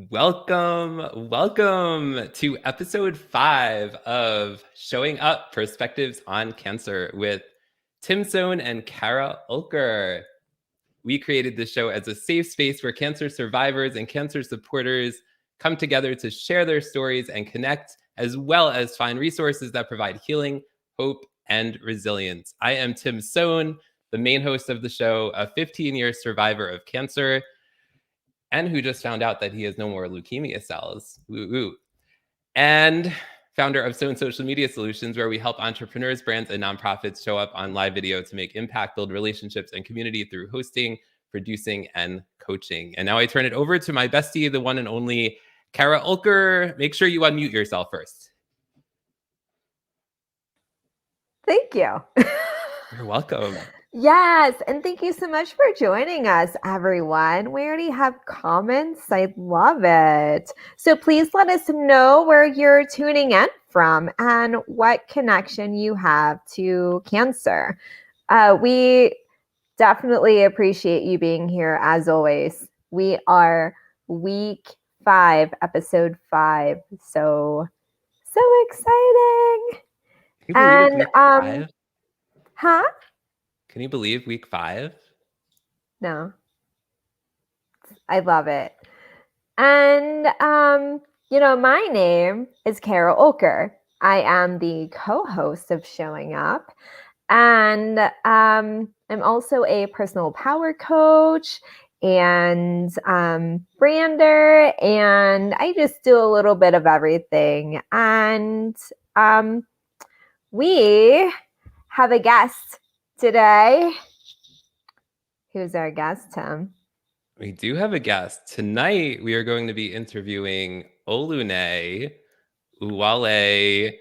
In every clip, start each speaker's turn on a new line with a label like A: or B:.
A: Welcome to episode 5 of Showing Up Perspectives on Cancer with Sohn and Kara Oelker. We created this show as a safe space where cancer survivors and cancer supporters come together to share their stories and connect, as well as find resources that provide healing, hope, and resilience. I am Sohn, the main host of the show, a 15-year survivor of cancer, and who just found out that he has no more leukemia cells. Woo-woo. And founder of Sohn Social Media Solutions, where we help entrepreneurs, brands, and nonprofits show up on live video to make impact, build relationships and community through hosting, producing, and coaching. And now I turn it over to my bestie, the one and only Kara Oelker. Make sure you unmute yourself first.
B: Thank you.
A: You're welcome.
B: Yes, and thank you so much for joining us, everyone. We already have comments. I love it. So please let us know where you're tuning in from and what connection you have to cancer. We definitely appreciate you being here as always. We are week 5, episode 5. So exciting. And huh?
A: Can you believe week 5?
B: No. I love it. And, my name is Kara Oelker. I am the co-host of Showing Up. And I'm also a personal power coach and brander. And I just do a little bit of everything. And we have a guest today. Who's our guest, Tim?
A: We do have a guest. Tonight, we are going to be interviewing Oluneye Oluwole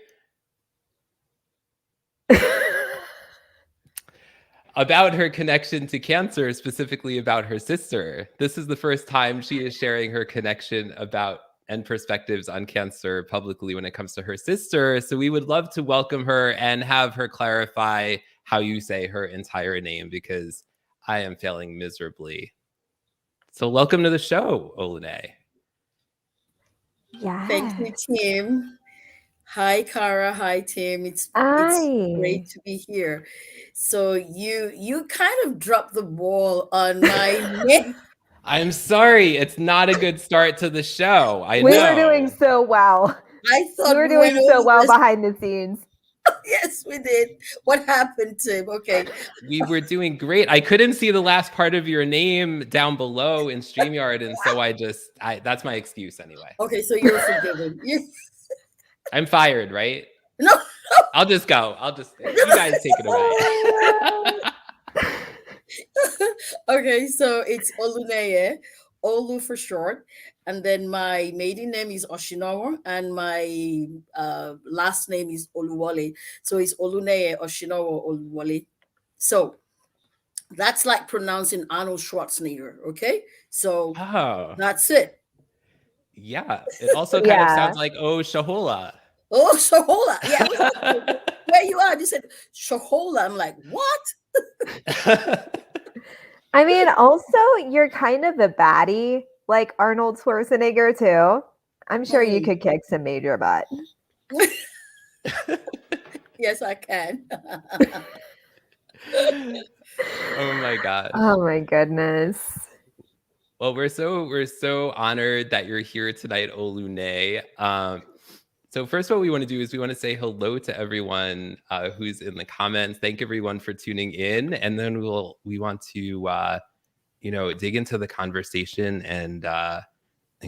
A: about her connection to cancer, specifically about her sister. This is the first time she is sharing her connection about and perspectives on cancer publicly when it comes to her sister. So we would love to welcome her and have her clarify how you say her entire name, because I am failing miserably. So welcome to the show, Oluneye.
B: Yeah.
C: Thank you, Tim. Hi, Kara. Hi, Tim. It's great to be here. So you kind of dropped the ball on my name.
A: I'm sorry. It's not a good start to the show. I know.
B: We were doing so well.
C: I thought
B: we were doing so well behind the scenes.
C: Yes, we did. What happened, Tim? Okay.
A: We were doing great. I couldn't see the last part of your name down below in StreamYard, and so that's my excuse anyway.
C: Okay, so you're forgiven.
A: I'm fired, right?
C: No.
A: I'll just go. You guys take it away.
C: Okay, so it's Oluneye, Olu for short. And then my maiden name is Oshinowo, and my last name is Oluwole. So it's Oluneye Oshinowo Oluwole. So that's like pronouncing Arnold Schwarzenegger, okay? So that's it.
A: Yeah. It also kind of sounds like, Shahola.
C: Oh, Shahola. Yeah. Where you are? You said Shahola. I'm like, what?
B: I mean, also, you're kind of a baddie, like Arnold Schwarzenegger, too. I'm sure you could kick some major butt.
C: Yes, I can.
A: Oh, my God.
B: Oh, my goodness.
A: Well, we're so honored that you're here tonight, Oluneye. So first, what we want to do is we want to say hello to everyone who's in the comments. Thank everyone for tuning in, and then we want to dig into the conversation and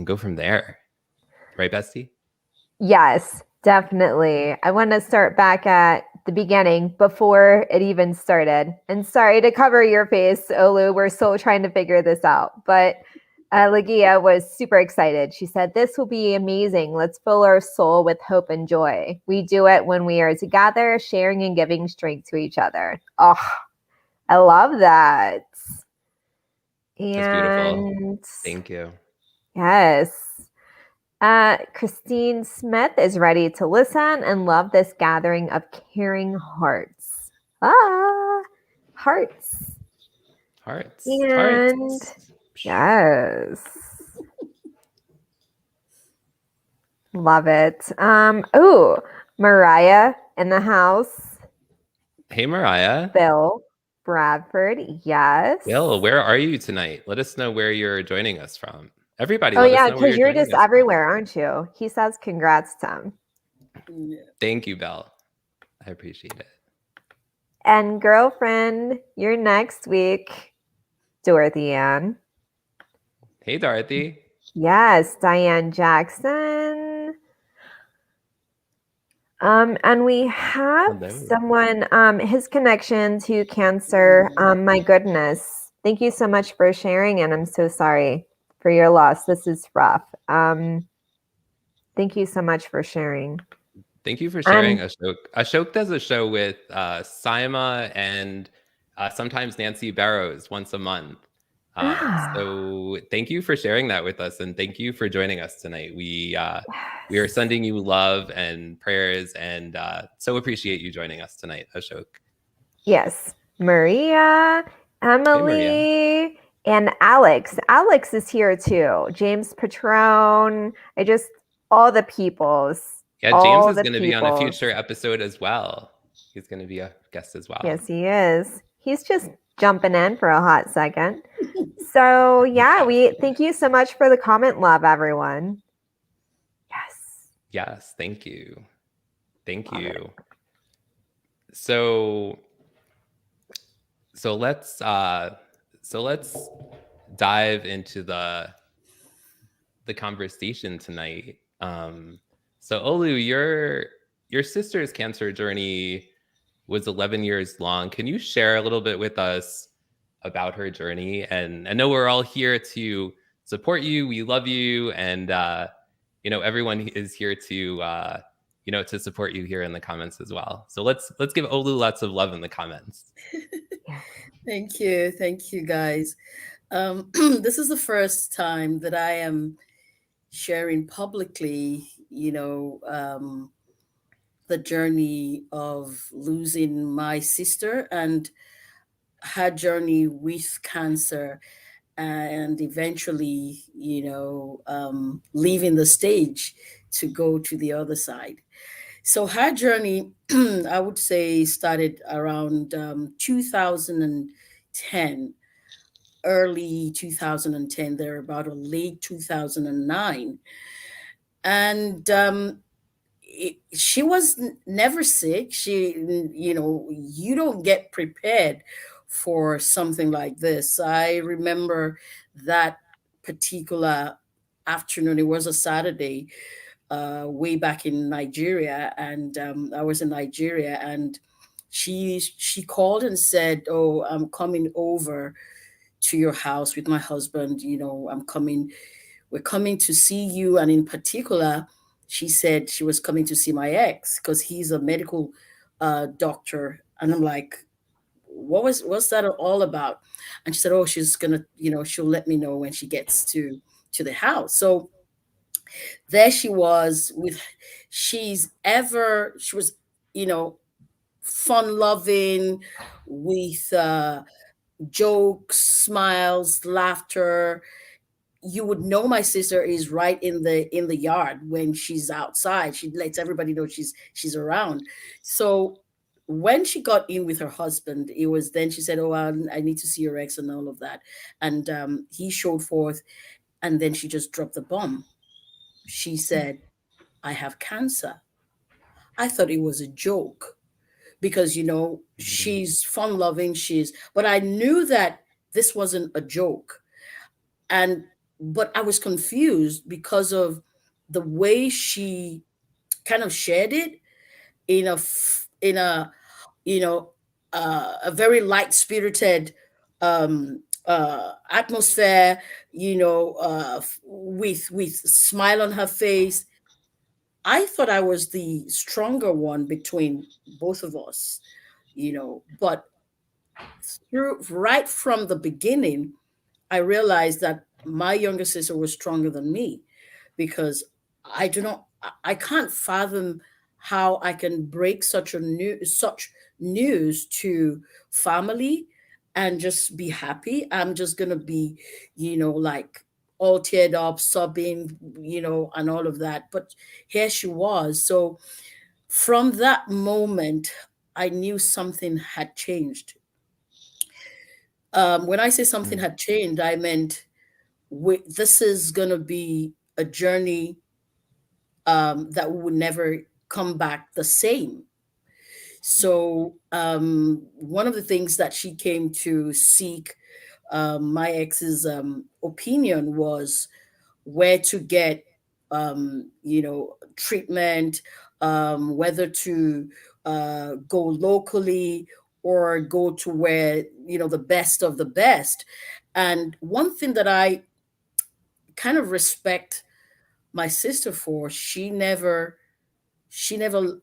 A: go from there. Right, Bestie?
B: Yes, definitely. I want to start back at the beginning before it even started. And sorry to cover your face, Olu. We're still trying to figure this out, but. Lagia was super excited. She said, "This will be amazing. Let's fill our soul with hope and joy. We do it when we are together, sharing and giving strength to each other." Oh, I love that.
A: That's beautiful. Thank you.
B: Yes. Christine Smith is ready to listen and love this gathering of caring hearts. Hearts.
A: Hearts.
B: And
A: hearts.
B: yes. Love it. Oh, Mariah in the house.
A: Hey, Mariah.
B: Bill Bradford. Yes.
A: Bill, where are you tonight? Let us know where you're joining us from. Everybody,
B: Oh
A: let us
B: yeah,
A: know where
B: because
A: you're
B: you're
A: joining
B: just
A: us from.
B: everywhere, aren't you? He says congrats, Tim.
C: Yeah.
A: Thank you, Bill. I appreciate it.
B: And girlfriend, you're next week. Dorothy Ann.
A: Hey, Dorothy.
B: Yes, Diane Jackson. And we have
A: Hello.
B: someone, his connection to cancer. My goodness. Thank you so much for sharing, and I'm so sorry for your loss. This is rough. Thank you so much for sharing.
A: Thank you for sharing,
B: And
A: Ashok. Ashok does a show with Saima and sometimes Nancy Barrows once a month. So thank you for sharing that with us, and thank you for joining us tonight. We are sending you love and prayers, and so appreciate you joining us tonight, Ashok.
B: yes, Maria,
A: Hey, Maria.
B: Emily, and Alex. Alex is here too. James Patrone. All the peoples.
A: Yeah, James
B: All
A: is
B: the
A: going to be on a
B: peoples.
A: future episode as well. He's going to be a guest as well.
B: Yes, he is. He's just jumping in for a hot second. So yeah, we thank you so much for the comment, love, everyone. Yes.
A: Yes, thank you. Thank
B: Love
A: you.
B: it.
A: So let's dive into the conversation tonight. So Olu, your sister's cancer journey was 11 years long. Can you share a little bit with us about her journey? And I know we're all here to support you. We love you, and everyone is here to to support you here in the comments as well. So let's give Olu lots of love in the comments.
C: Thank you, guys. This is the first time that I am sharing publicly, the journey of losing my sister and her journey with cancer, and eventually, leaving the stage to go to the other side. So her journey, I would say, started around 2010, early 2010, there about, or late 2009. And she was never sick. You don't get prepared for something like this. I remember that particular afternoon. It was a Saturday, way back in Nigeria, and I was in Nigeria, and she called and said, "Oh, I'm coming over to your house with my husband. I'm coming. We're coming to see you." And in particular, she said she was coming to see my ex because he's a medical doctor. And I'm like, what's that all about? And she said, "Oh, she's gonna, she'll let me know when she gets to the house." So there she was with, she was, fun loving, with jokes, smiles, laughter. You would know my sister is right in the yard. When she's outside, she lets everybody know she's around. So when she got in with her husband, it was then she said, "Oh, I need to see your ex," and all of that. And he showed forth, and then she just dropped the bomb. She said, "I have cancer." I thought it was a joke because, she's fun loving, but I knew that this wasn't a joke. And but I was confused because of the way she kind of shared it in a, you know a very light spirited atmosphere, with smile on her face. I thought I was the stronger one between both of us, but right from the beginning, I realized that my younger sister was stronger than me, because I can't fathom how I can break such news to family and just be happy. I'm just gonna be, like all teared up, sobbing, and all of that. But here she was. So from that moment, I knew something had changed. When I say something
A: Mm.
C: had changed, I meant this is going to be a journey that would never come back the same. So one of the things that she came to seek my ex's opinion was where to get treatment, whether to go locally or go to where the best of the best. And one thing that I kind of respect my sister for, she never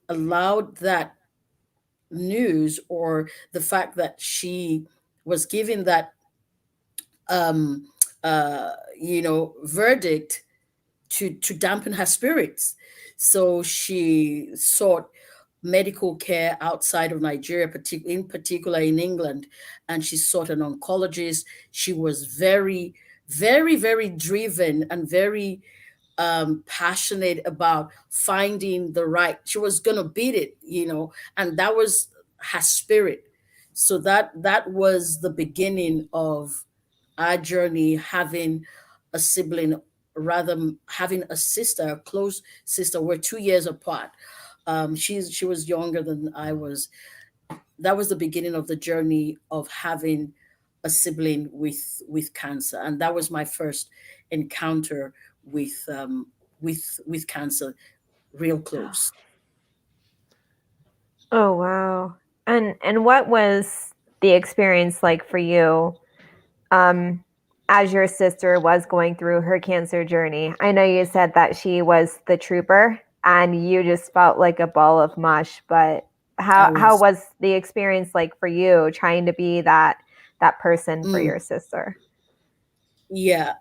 C: allowed that news or the fact that she was given that um verdict to dampen her spirits. So she sought medical care outside of Nigeria, in particular in England, and she sought an oncologist. She was very, very, very driven and very passionate about finding the right. She was gonna beat it, and that was her spirit. So that was the beginning of our journey, having a sibling, rather having a sister, a close sister. We're 2 years apart. She was younger than I was. That was the beginning of the journey of having a sibling with cancer, and that was my first encounter with cancer, real close.
B: Oh, wow. And what was the experience like for you, um, as your sister was going through her cancer journey? I know you said that she was the trooper and you just felt like a ball of mush, but
C: I
B: how
C: was
B: was the experience like for you trying to be that person for
C: mm,
B: your sister?
C: yeah.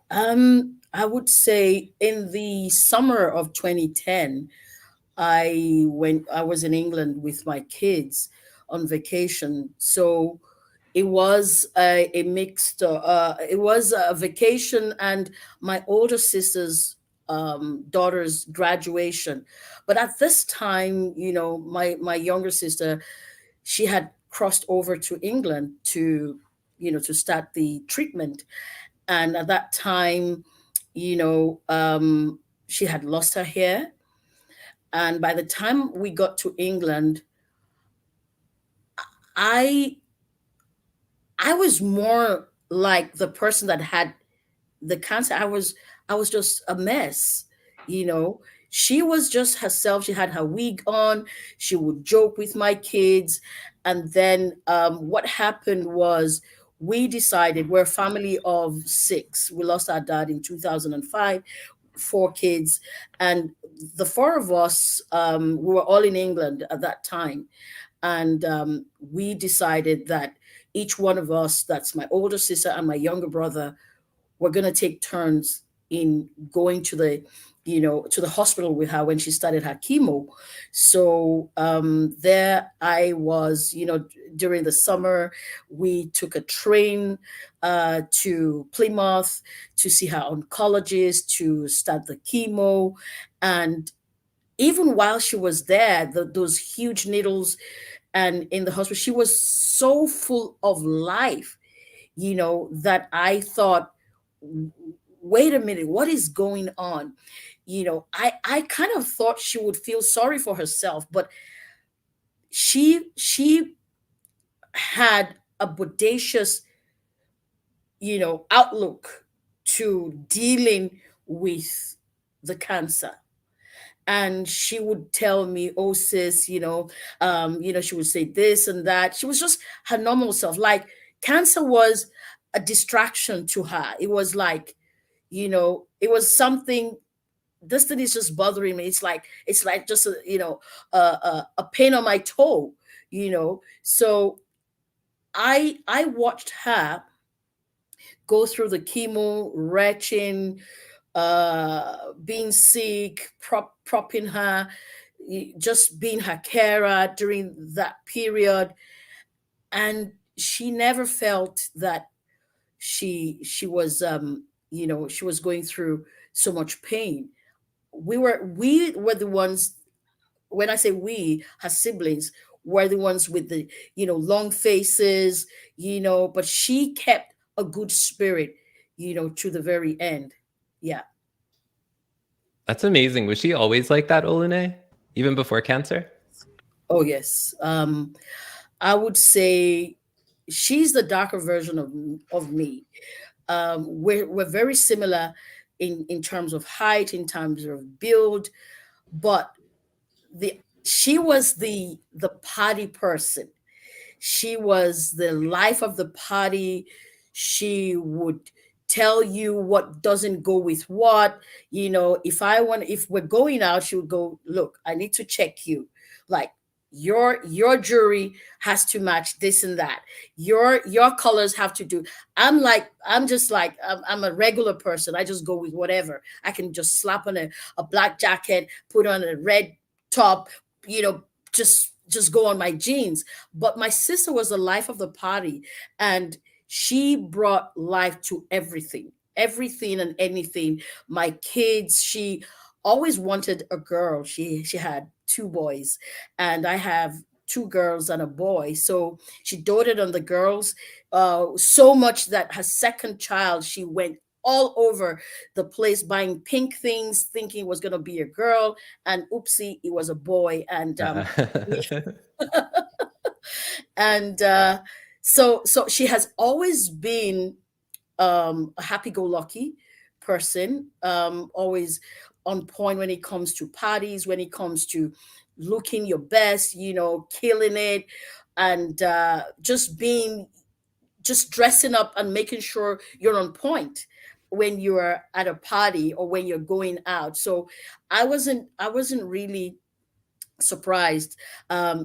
C: I would say in the summer of 2010, I was in England with my kids on vacation. So it was a mixed it was a vacation and my older sister's daughter's graduation. But at this time, my younger sister, she had crossed over to England to start the treatment. And at that time, she had lost her hair. And by the time we got to England, I I was more like the person that had the cancer. I was just a mess, you know. She was just herself. She had her wig on. She would joke with my kids. And then what happened was we decided, we're a family of six. We lost our dad in 2005, four kids. And the four of us, we were all in England at that time. And we decided that each one of us, that's my older sister and my younger brother, were going to take turns in going to the hospital with her when she started her chemo. So there I was, during the summer. We took a train to Plymouth to see her oncologist to start the chemo. And even while she was there, those huge needles and in the hospital, she was so full of life, that I thought, wait a minute, what is going on? I kind of thought she would feel sorry for herself, but she had a bodacious, outlook to dealing with the cancer. And she would tell me, oh sis, she would say this and that. She was just her normal self. Like, cancer was a distraction to her. It was like, it was something. This thing is just bothering me. It's like just a pain on my toe. So I watched her go through the chemo, retching, being sick, propping her, just being her carer during that period. And she never felt that she was she was going through so much pain. We were the ones. When I say we, her siblings were the ones with the long faces, but she kept a good spirit, to the very end. Yeah.
A: That's amazing. Was she always like that, Oluneye? Even before cancer?
C: Oh yes. I would say she's the darker version of me. We're very similar in terms of height, in terms of build, but she was the party person. She was the life of the party. She would tell you what doesn't go with what. If we're going out, she would go, look, I need to check you. Like your jewelry has to match this and that. Your colors have to do. I'm just like I'm a regular person. I just go with whatever. I can just slap on a black jacket, put on a red top, you know, just go on my jeans. But my sister was the life of the party, and she brought life to everything and anything. My kids, she always wanted a girl. She had two boys, and I have two girls and a boy. So she doted on the girls so much that her second child, she went all over the place buying pink things, thinking it was going to be a girl, and oopsie, it was a boy. And and so she has always been a happy-go-lucky person, always on point when it comes to parties, when it comes to looking your best, killing it, and just dressing up and making sure you're on point when you're at a party or when you're going out. So I wasn't really surprised.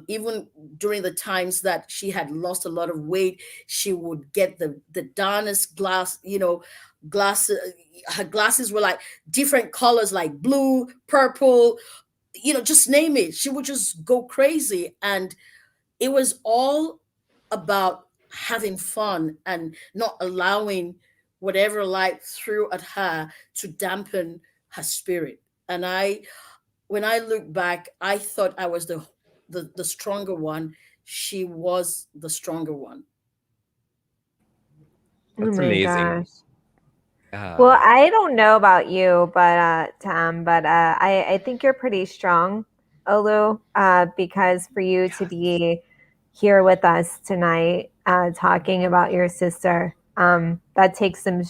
C: Even during the times that she had lost a lot of weight, she would get the darnest glasses. Her glasses were like different colors, like blue, purple, just name it. She would just go crazy, and it was all about having fun and not allowing whatever life threw at her to dampen her spirit. And when I look back, I thought I was the stronger one. She was the stronger one.
B: Oh
A: That's
B: my
A: amazing.
B: gosh. Well, I don't know about you, but Tam, but I think you're pretty strong, Olu, because for you to be here with us tonight, talking about your sister, that takes some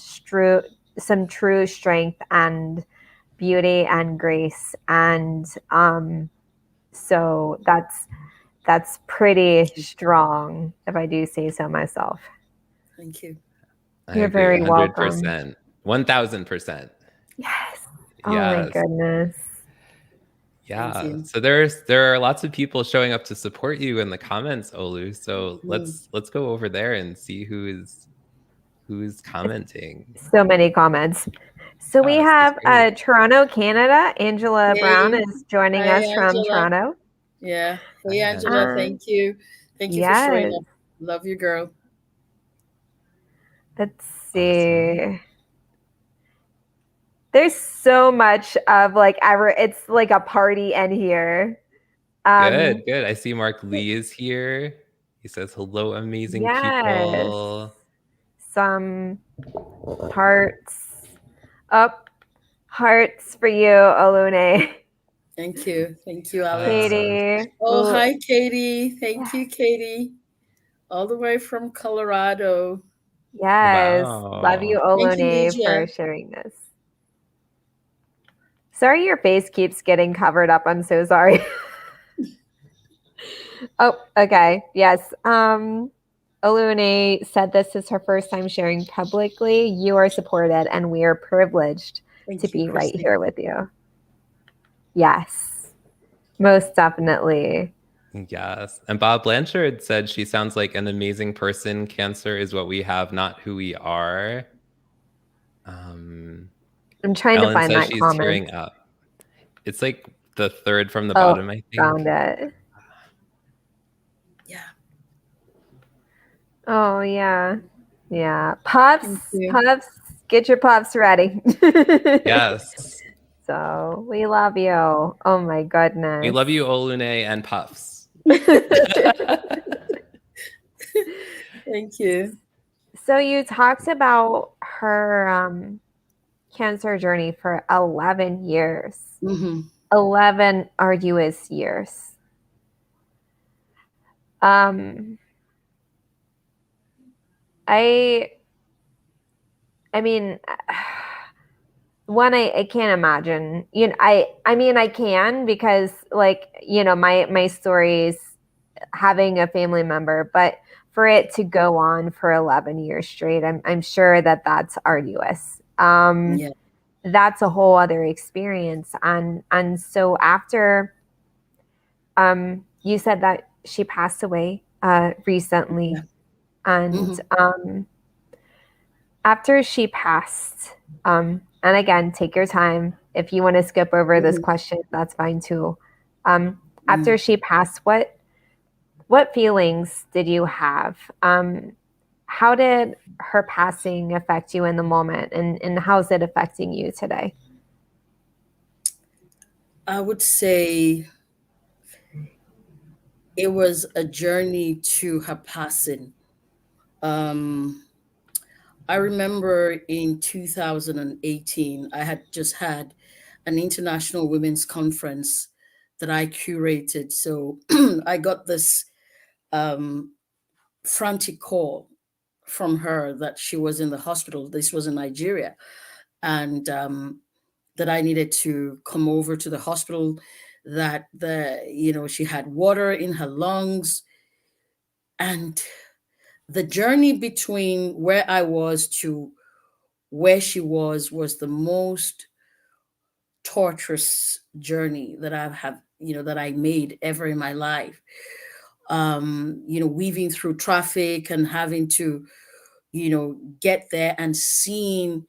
B: true strength and beauty and grace, and so that's pretty strong, if I do say so myself.
C: Thank you.
A: I
B: You're
A: agree
B: very welcome.
A: 100%. 1000%.
B: Yes. Oh my
A: Yes.
B: goodness.
A: Yeah.
C: Thank you.
A: So there are lots of people showing up to support you in the comments, Olu. So
C: Mhm.
A: let's go over there and see who's commenting.
B: So many comments. So we
A: Yes, that's
B: have
A: great.
B: Toronto, Canada. Angela Brown
C: Hey,
B: is joining
C: hi,
B: us from
C: Angela.
B: Toronto.
C: Yeah. Hey,
A: Hi,
C: Angela.
A: Angela.
C: Thank you. Thank you for showing
B: Yes.
C: up. Love you, girl.
B: Let's
A: Awesome.
B: see. There's so much of it's like a party in here.
A: Good, good. I see Mark Lee is here. He says, hello, amazing
B: Yes.
A: people.
B: Some hearts up. Hearts for you, Oluneye.
C: Thank you. Thank you, Alex.
B: Katie.
C: Oh,
B: Ooh,
C: hi, Katie. Thank
B: yes.
C: you, Katie. All the way from Colorado.
B: Yes. Love you,
A: Wow.
C: Thank you,
B: Oluneye, for
C: Lydia.
B: sharing this. Sorry your face keeps getting covered up. I'm so sorry. Oh, okay. Yes. Oluneye said this is her first time sharing publicly. You are supported, and we are privileged to
C: Thank you,
B: be right
C: Christy.
B: here with you. Yes, most definitely.
A: Yes. And Bob Blanchard said she sounds like an amazing person. Cancer is what we have, not who we are.
B: I'm trying to
A: Ellen
B: find
A: says
B: that
A: she's
B: comment.
A: tearing up. It's like the third from the
B: Oh,
A: bottom, I think.
B: found it.
C: Yeah.
B: Oh, yeah. Yeah. Puffs.
C: Thank you.
B: Puffs Get your puffs ready.
A: Yes.
B: So we love you. Oh my goodness.
A: We love you, Oluneye and Puffs.
C: Thank you.
B: So you talked about her cancer journey for 11 years.
C: Mm-hmm.
B: 11 arduous years. I mean, one, I can't imagine. I mean, I can, because, like, my stories, having a family member, but for it to go on for 11 years straight, I'm sure that that's arduous.
C: Yeah.
B: That's a whole other experience. And so after, you said that she passed away recently,
C: Yeah.
B: and
C: Mm-hmm.
B: after she passed, and again, take your time. If you want to skip over this
C: Mm-hmm.
B: question, that's fine too.
C: Mm-hmm.
B: After she passed, what feelings did you have? How did her passing affect you in the moment, and how's it affecting you today?
C: I would say it was a journey to her passing. Um, I remember in 2018, I had just had an international women's conference that I curated. So I got this um, frantic call from her that she was in the hospital. This was in Nigeria. And that I needed to come over to the hospital, that she had water in her lungs. And the journey between where I was to where she was the most torturous journey that I have, that I made ever in my life. Weaving through traffic and having to, get there and seeing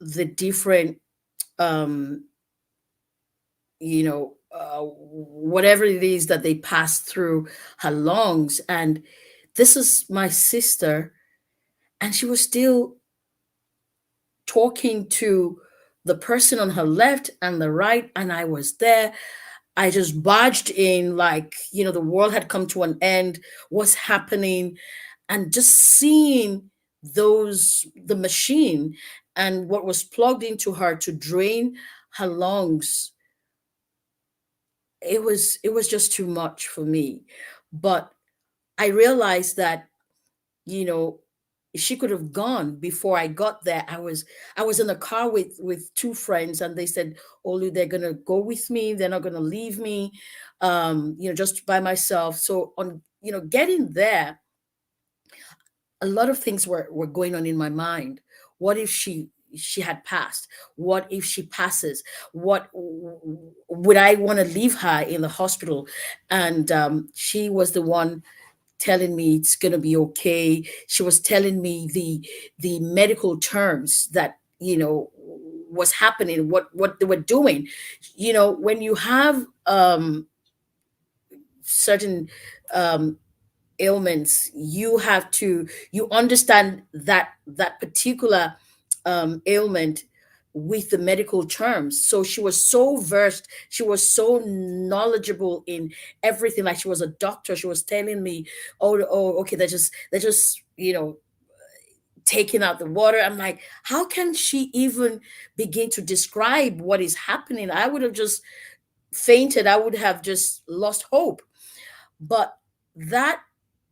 C: the different, um, whatever it is that they pass through her lungs. And this is my sister, and she was still talking to the person on her left and the right, and I was there. I just barged in like, the world had come to an end. What's happening? And just seeing the machine and what was plugged into her to drain her lungs, it was just too much for me. But I realized that, you know she could have gone before I got there. I was in a car with two friends, and they said, Olu, they're gonna go with me, they're not gonna leave me, just by myself. So on, getting there, a lot of things were going on in my mind. What if she had passed? What if she passes? What would I want to leave her in the hospital? And she was the one telling me it's going to be okay. She was telling me the medical terms that, was happening, what they were doing. When you have certain um ailments, you understand that particular ailment with the medical terms. So she was so versed, she was so knowledgeable in everything, like she was a doctor. She was telling me, oh, okay, they're just taking out the water. I'm like, how can she even begin to describe what is happening? I would have just fainted. I would have just lost hope. But that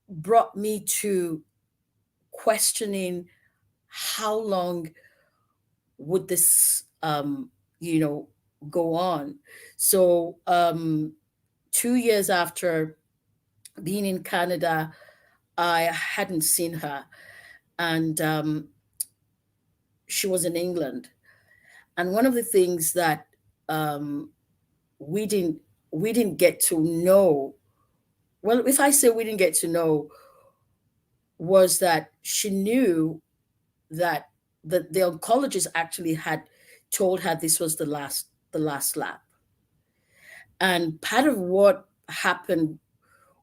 C: brought me to questioning, how long would this go on. So 2 years after being in Canada, I hadn't seen her, and she was in England. And one of the things that um, we didn't we didn't get to know, well, if I say we didn't get to know, was that she knew that the oncologist actually had told her this was the last lap. And part of what happened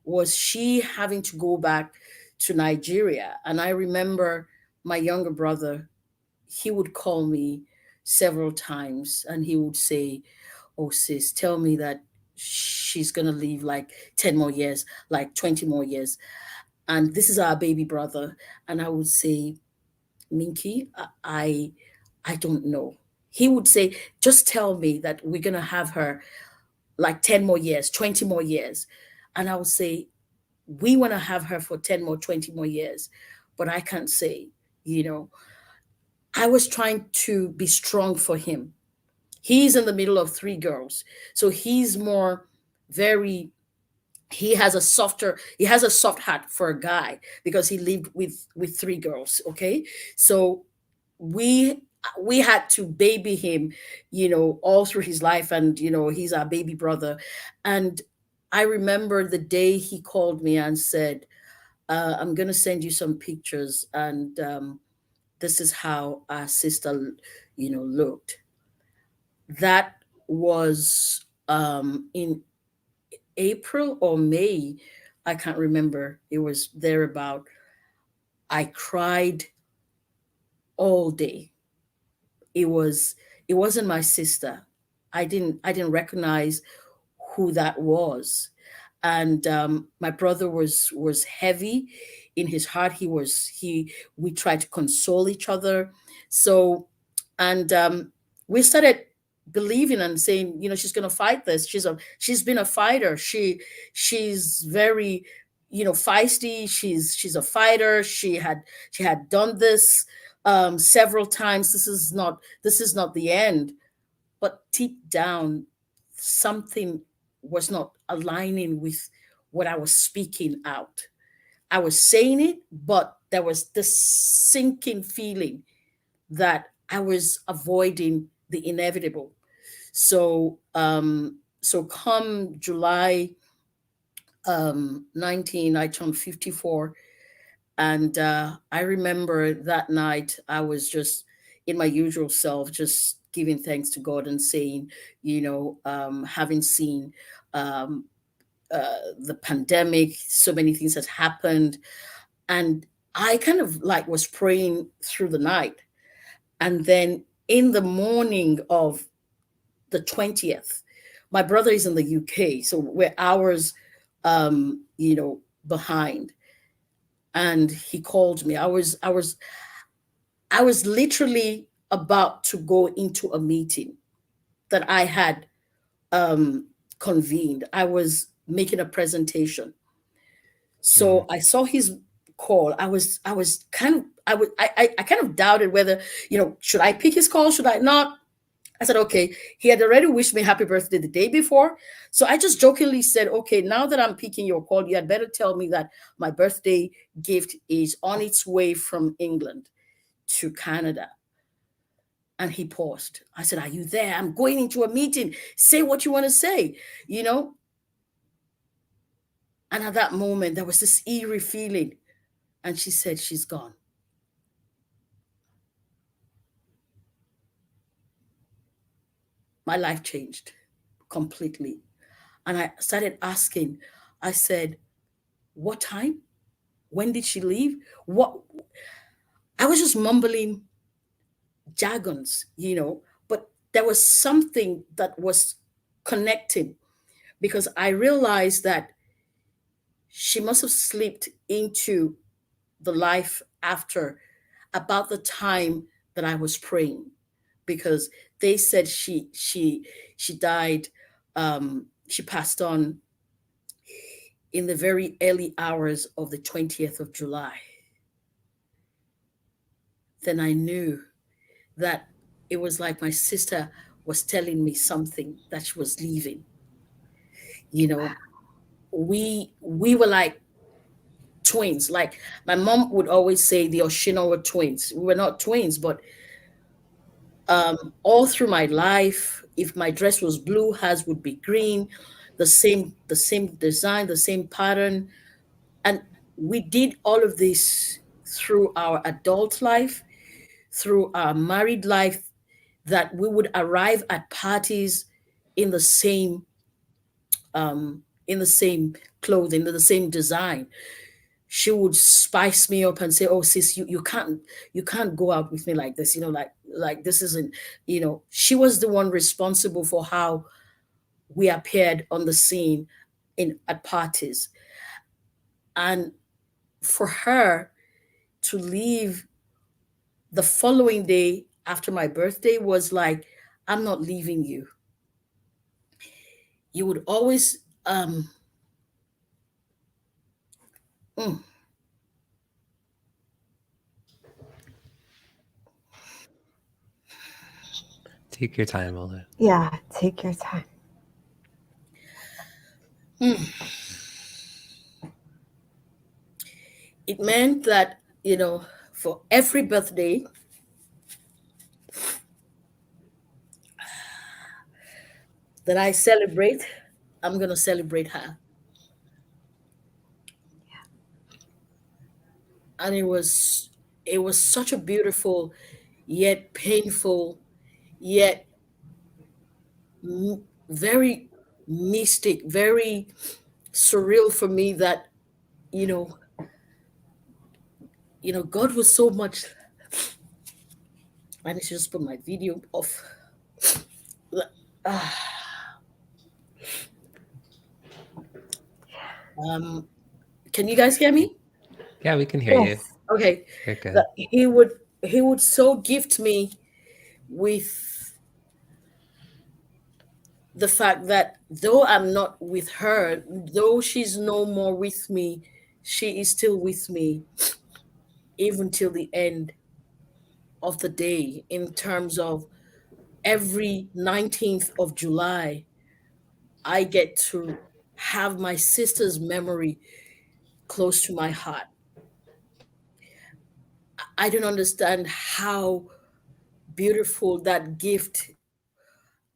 C: was she having to go back to Nigeria. And I remember my younger brother, he would call me several times and he would say, "Oh, sis, tell me that she's going to live like 10 more years, like 20 more years. And this is our baby brother." And I would say, "Minky, I don't know." He would say, "Just tell me that we're going to have her like 10 more years, 20 more years." And I would say, "We want to have her for 10 more, 20 more years, but I can't say, you know." I was trying to be strong for him. He's in the middle of three girls. So he's more very, he has a soft heart for a guy because he lived with three girls, okay? So we we had to baby him, all through his life, and he's our baby brother. And I remember the day he called me and said, "I'm going to send you some pictures, and this is how our sister, looked." That was in April or May. I can't remember. It was thereabout. I cried all day. It wasn't my sister. I didn't recognize who that was. And my brother was heavy in his heart. We tried to console each other. So, and we started believing and saying, she's going to fight this. She's been a fighter. She's very, feisty. She's a fighter. She had done this several times. This is not the end. But deep down, something was not aligning with what I was speaking out. I was saying it, but there was this sinking feeling that I was avoiding the inevitable. So come July 19, I turned 54. And I remember that night I was just in my usual self, just giving thanks to God and saying, having seen the pandemic, so many things had happened. And I kind of like was praying through the night. And then in the morning of the 20th, my brother is in the UK, so we're hours, behind. And he called me. I was literally about to go into a meeting that I had convened. I was making a presentation. So I saw his call. I was kind of I kind of doubted whether, should I pick his call? Should I not? I said, okay. He had already wished me happy birthday the day before. So I just jokingly said, okay, now that I'm picking your call, you had better tell me that my birthday gift is on its way from England to Canada. And he paused. I said, are you there? I'm going into a meeting. Say what you want to say, you know? And at that moment, there was this eerie feeling. And she said, she's gone. My life changed completely. And I started asking, I said, what time? When did she leave? What? I was just mumbling jargons, but there was something that was connecting, because I realized that she must have slipped into the life after about the time that I was praying, because they said she died, she passed on in the very early hours of the 20th of July. Then I knew that it was like my sister was telling me something, that she was leaving. We were like twins. Like my mom would always say, the Oshino were twins. We were not twins, but all through my life, if my dress was blue, hers would be green, the same design, the same pattern. And we did all of this through our adult life, through our married life, that we would arrive at parties in the same in the same clothing, in the same design. she would spice me up and say, "Oh, sis, you can't go out with me like this. Like this isn't, She was the one responsible for how we appeared on the scene at parties. And for her to leave the following day after my birthday was like, I'm not leaving you. You would always mm,
A: Take your time, Olu.
B: Yeah, take your time.
C: It meant that, for every birthday that I celebrate, I'm going to celebrate her. And it was such a beautiful, yet painful, yet very mystic, very surreal for me that, you know, God was so much. I need to just put my video off. Can you guys hear me?
A: Yeah, we can hear you.
B: Yes.
C: Okay.
A: You're good.
C: That he would so gift me with the fact that though I'm not with her, though she's no more with me, she is still with me even till the end of the day, in terms of every 19th of July, I get to have my sister's memory close to my heart. I don't understand how beautiful that gift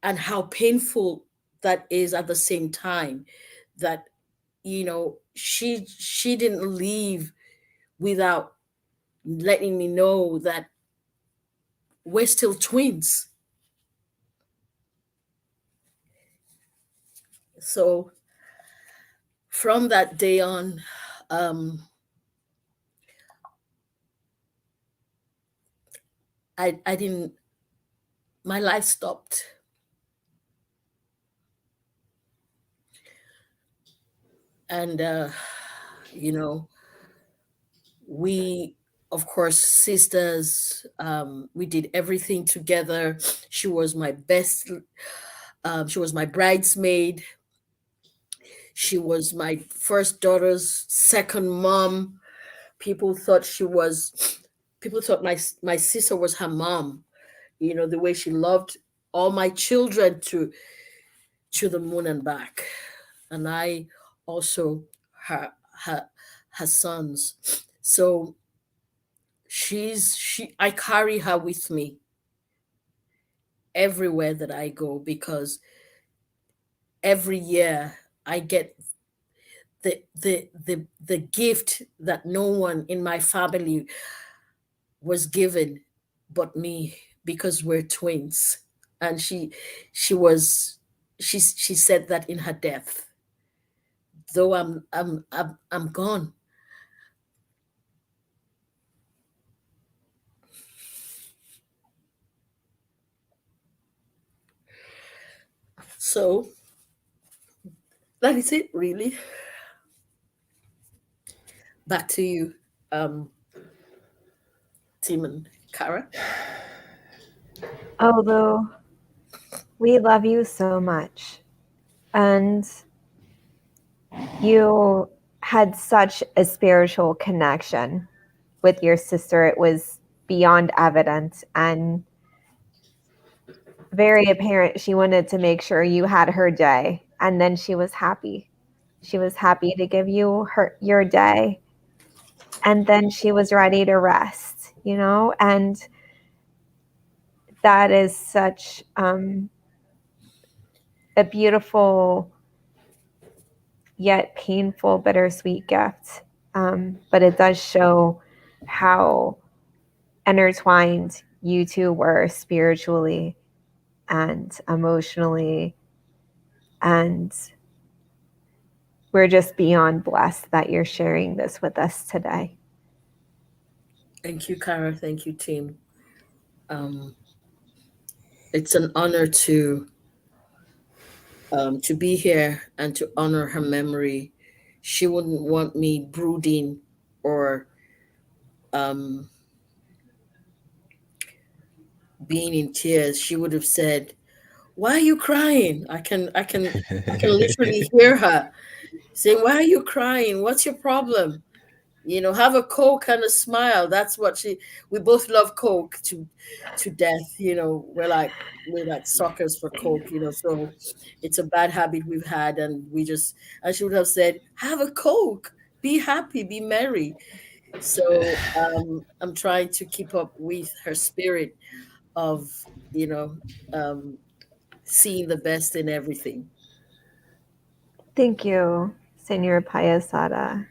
C: and how painful that is at the same time, that she didn't leave without letting me know that we're still twins. So from that day on, I didn't my life stopped. And you know we, of course, sisters, we did everything together. She was my best. She was my bridesmaid. She was my first daughter's second mom. People thought my sister was her mom. The way she loved all my children to the moon and back. And I also her her sons. So I carry her with me everywhere that I go, because every year I get the gift that no one in my family was given but me, because we're twins. And she said that in her death, though I'm gone. So that is it, really. Back to you, Tim and Kara.
B: Although we love you so much, and you had such a spiritual connection with your sister. It was beyond evident and very apparent. She wanted to make sure you had her day, and then she was happy. She was happy to give you your day, and then she was ready to rest, and that is such a beautiful yet painful, bittersweet gift. But it does show how intertwined you two were spiritually and emotionally, and we're just beyond blessed that you're sharing this with us today.
C: Thank you, Kara. Thank you, team. It's an honor to be here and to honor her memory. She wouldn't want me brooding or um, being in tears. She would have said, "Why are you crying?" I can literally hear her saying, "Why are you crying? What's your problem? Have a Coke and a smile." That's what we both love Coke to death. We're like suckers for Coke, so it's a bad habit we've had. And she would have said, "Have a Coke, be happy, be merry." So I'm trying to keep up with her spirit of, you know, um, seeing the best in everything.
B: Thank you, Senor Payasada.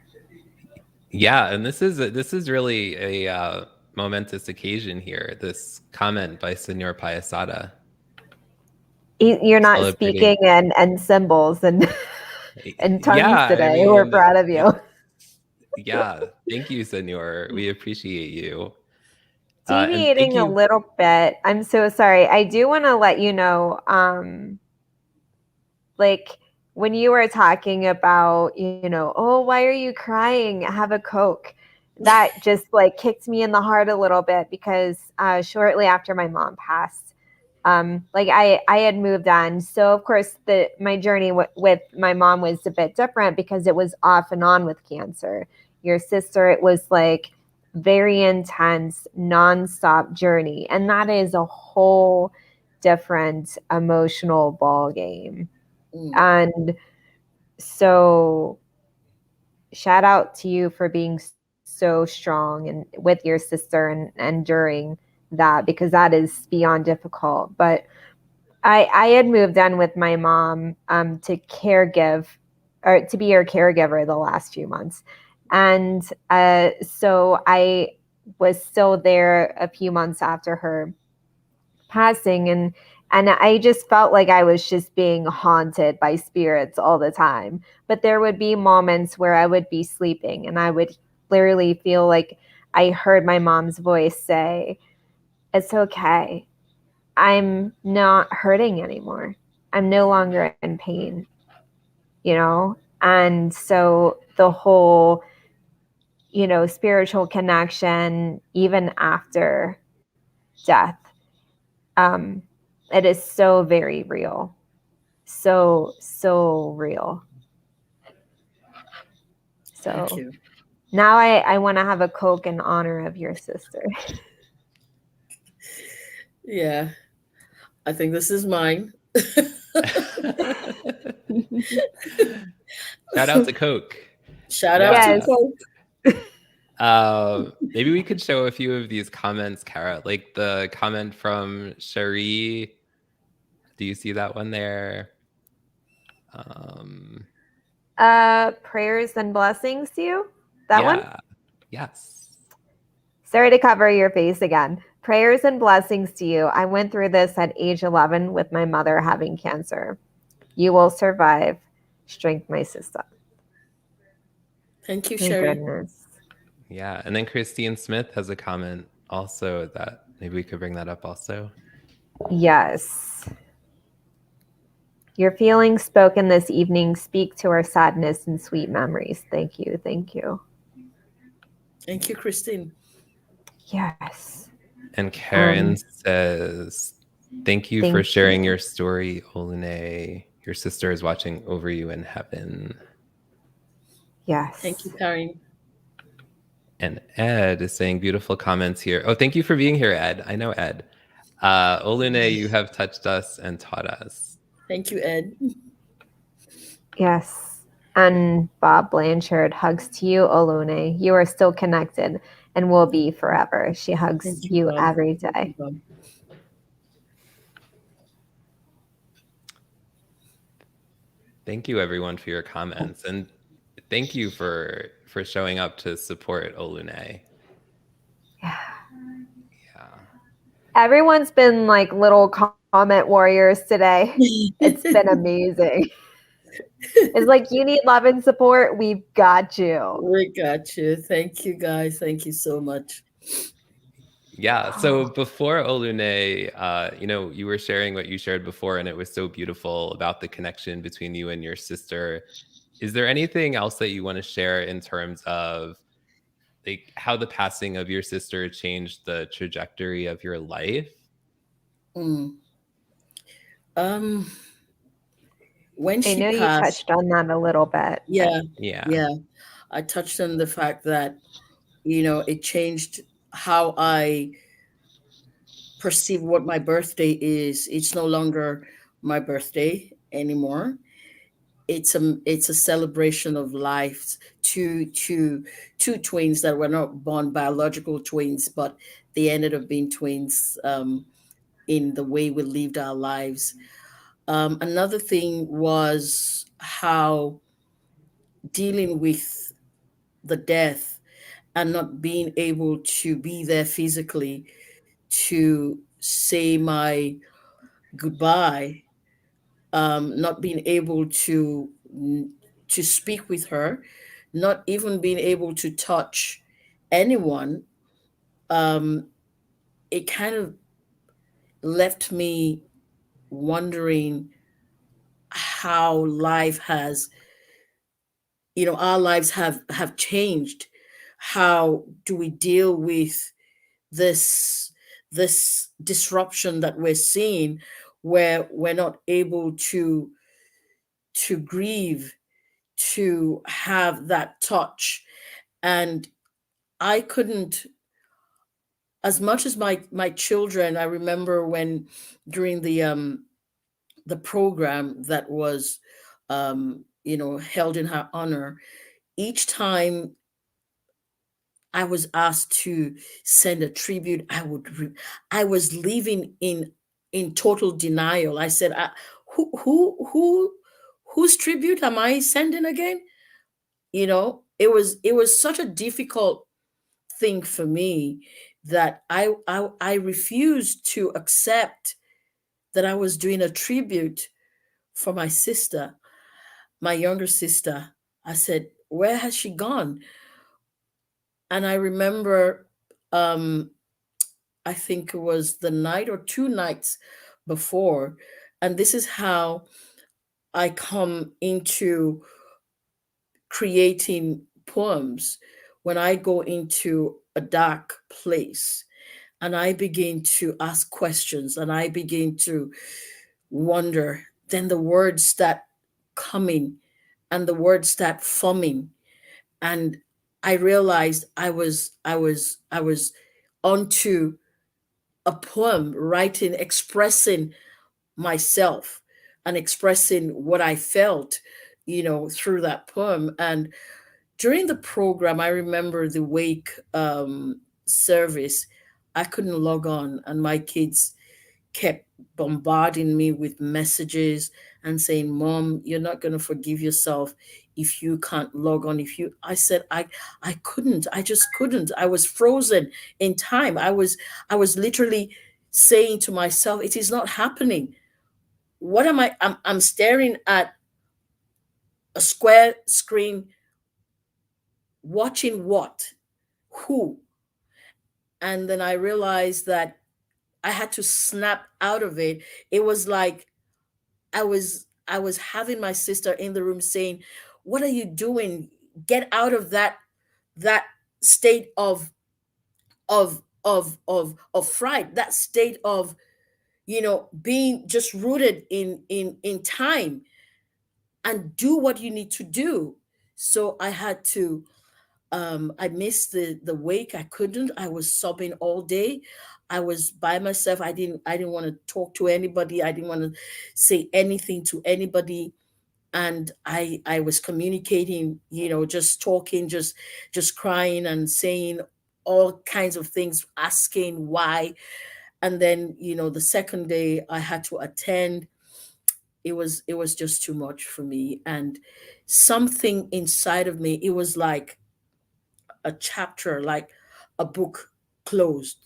A: Yeah, and this is really a momentous occasion here. This comment by Senor Payasada.
B: You're not
A: Celebrating.
B: speaking and symbols and and tongues
A: Yeah, I
B: today. We're
A: mean,
B: proud of you.
A: yeah. Thank you, Senor. We appreciate you. And thank
B: Deviating a
A: you.
B: little bit. I'm so sorry. I do want to let you know, like when you were talking about, oh, why are you crying? Have a Coke. That just like kicked me in the heart a little bit because shortly after my mom passed, like I had moved on. So of course my journey with my mom was a bit different because it was off and on with cancer. Your sister, it was like very intense, nonstop journey. And that is a whole different emotional ball game.
C: Mm.
B: And so shout out to you for being so strong and with your sister and during that, because that is beyond difficult. But I had moved in with my mom to caregive or to be her caregiver the last few months. And so I was still there a few months after her passing, and I just felt like I was just being haunted by spirits all the time. But there would be moments where I would be sleeping and I would literally feel like I heard my mom's voice say, "It's okay. I'm not hurting anymore. I'm no longer in pain," And so the whole, spiritual connection, even after death, um, it is so very real. So, so real.
C: Thank
B: So
C: you.
B: now I want to have a Coke in honor of your sister.
C: Yeah, I think this is mine.
A: Shout out to Coke.
C: Shout out to
A: Yeah.
B: Yes.
C: Coke.
A: Maybe we could show a few of these comments, Kara. Like the comment from Cherie. Do you see that one there?
B: Prayers and blessings to you. That one?
A: Yeah. Yes.
B: Sorry to cover your face again. Prayers and blessings to you. I went through this at age 11 with my mother having cancer. You will survive. Strength, my sister.
C: Thank you,
B: Thank
C: Sherry.
B: goodness.
A: Yeah. And then Christine Smith has a comment also that maybe we could bring that up also.
B: Yes. Your feelings spoken this evening speak to our sadness and sweet memories. Thank you. Thank you.
C: Thank you, Christine.
B: Yes.
A: And Karen says, thank you for sharing your story, Oluneye. Your sister is watching over you in heaven.
B: Yes.
C: Thank you, Karen.
A: And Ed is saying beautiful comments here. Oh, thank you for being here, Ed. I know Ed. Oluneye, you have touched us and taught us.
C: Thank you, Ed.
B: Yes. And Bob Blanchard, hugs to you, Oluneye. You are still connected and will be forever. She hugs you
C: Bob.
B: every day.
C: Thank you, Bob.
A: Thank you, everyone, for your comments. And thank you for showing up to support Oluneye.
B: Yeah.
A: Yeah.
B: Everyone's been like little comment warriors today. It's been amazing. It's like you need love and support. We've got you.
C: We got you. Thank you, guys. Thank you so much.
A: Yeah. So before Olune, you were sharing what you shared before, and it was so beautiful about the connection between you and your sister. Is there anything else that you want to share in terms of like how the passing of your sister changed the trajectory of your life?
C: Mm. Um, when
B: I
C: she
B: know you
C: passed,
B: touched on that a little bit, but
C: yeah,
A: Yeah.
C: yeah, I touched on the fact that, it changed how I perceive what my birthday is. It's no longer my birthday anymore. It's a celebration of life. Two twins that were not born biological twins, but they ended up being twins, in the way we lived our lives. Another thing was how dealing with the death and not being able to be there physically to say my goodbye, not being able to speak with her, not even being able to touch anyone. um, it kind of left me wondering how life has, our lives have changed. How do we deal with this this disruption that we're seeing, where we're not able to grieve, to have that touch? And I couldn't, as much as my children. I remember when, during the program that was, held in her honor, each time I was asked to send a tribute, I was living in total denial. I said, whose tribute am I sending again? It was such a difficult thing for me, that I refused to accept that I was doing a tribute for my sister, my younger sister. I said, where has she gone? And I remember, um, I think it was the night or two nights before, and this is how I come into creating poems. When I go into a dark place and I begin to ask questions and I begin to wonder, then the words start coming and the words start forming. And I realized I was onto a poem, writing, expressing myself and expressing what I felt, through that poem. And during the program, I remember the wake, service, I couldn't log on, and my kids kept bombarding me with messages and saying, Mom, you're not going to forgive yourself if you can't log on. I said, I couldn't. I just couldn't. I was frozen in time. I was literally saying to myself, it is not happening. What am I? I'm staring at a square screen, watching what? Who? And then I realized that I had to snap out of it. It was like I was having my sister in the room saying, "What are you doing? Get out of that state of fright, that state of, being just rooted in time, and do what you need to do." So I had to, I missed the wake. I couldn't. I was sobbing all day. I was by myself. I didn't want to talk to anybody. I didn't want to say anything to anybody. And I was communicating, just talking, just crying and saying all kinds of things, asking why. And then, the second day I had to attend. It was just too much for me. And something inside of me, it was like a chapter, like a book closed.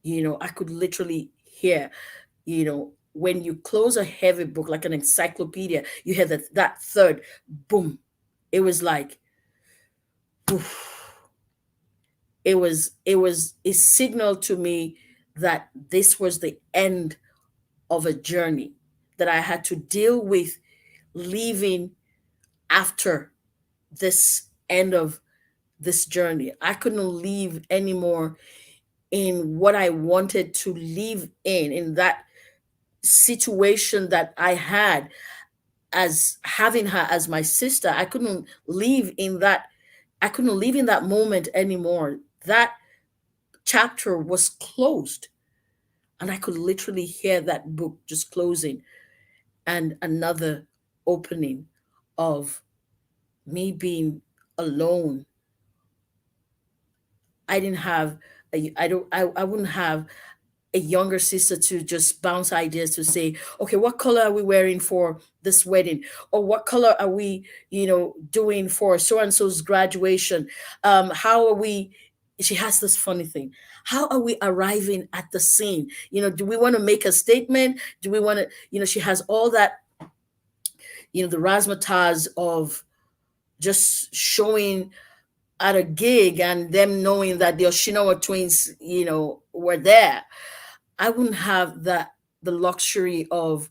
C: I could literally hear, when you close a heavy book like an encyclopedia, you hear that third boom. It was like, oof. It signaled to me that this was the end of a journey that I had to deal with leaving after this end of this journey. I couldn't leave anymore in what I wanted to live in that situation that I had as having her as my sister. I couldn't live in that. I couldn't live in that moment anymore. That chapter was closed, and I could literally hear that book just closing and another opening of me being alone. I didn't have I wouldn't have a younger sister to just bounce ideas to say, okay, what color are we wearing for this wedding? Or what color are we, doing for so and so's graduation? How are we? She has this funny thing. How are we arriving at the scene? Do we want to make a statement? Do we want to, she has all that, the razzmatazz of just showing at a gig and them knowing that the Oshinawa twins, were there. I wouldn't have the luxury of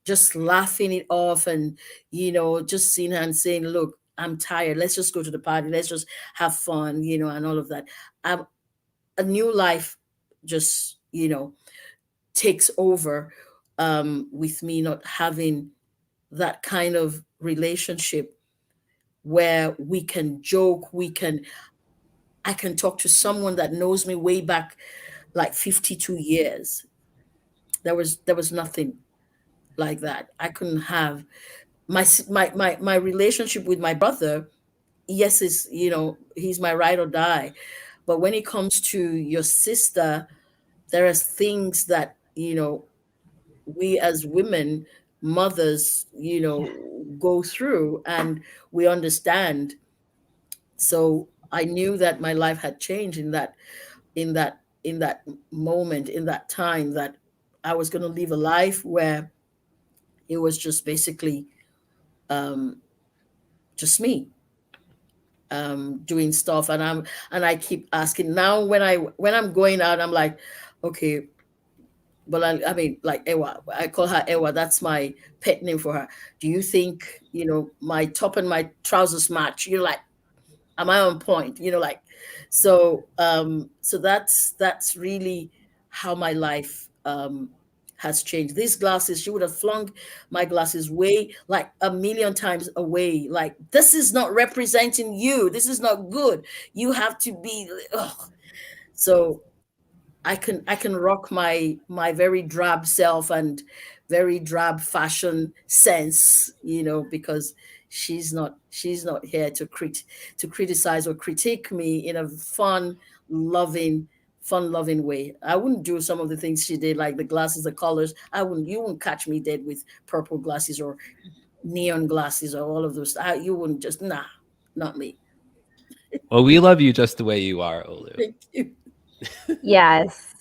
C: just laughing it off and, just seeing her and saying, look, I'm tired. Let's just go to the party. Let's just have fun, and all of that. A new life just, takes over with me not having that kind of relationship where we can joke, I can talk to someone that knows me way back like 52 years. There was nothing like that. I couldn't have my relationship with my brother. Yes, is he's my ride or die, but when it comes to your sister, there are things that we as women, mothers, go through, and we understand. So I knew that my life had changed in that moment, in that time, that I was going to live a life where it was just basically um, just me doing stuff, and I keep asking now when I'm going out, I'm like, okay, but I mean, like Ewa, I call her Ewa. That's my pet name for her. Do you think my top and my trousers match? You're like, am I on point? Like, so that's really how my life has changed. These glasses, she would have flung my glasses way, like a million times away. Like, this is not representing you. This is not good. You have to be. Ugh. So I can rock my very drab self and very drab fashion sense, because she's not here to criticize or critique me in a fun loving way. I wouldn't do some of the things she did, like the glasses, the colors. You wouldn't catch me dead with purple glasses or neon glasses or all of those. You wouldn't just, nah, not me.
A: Well, we love you just the way you are, Olu.
C: Thank you.
B: Yes.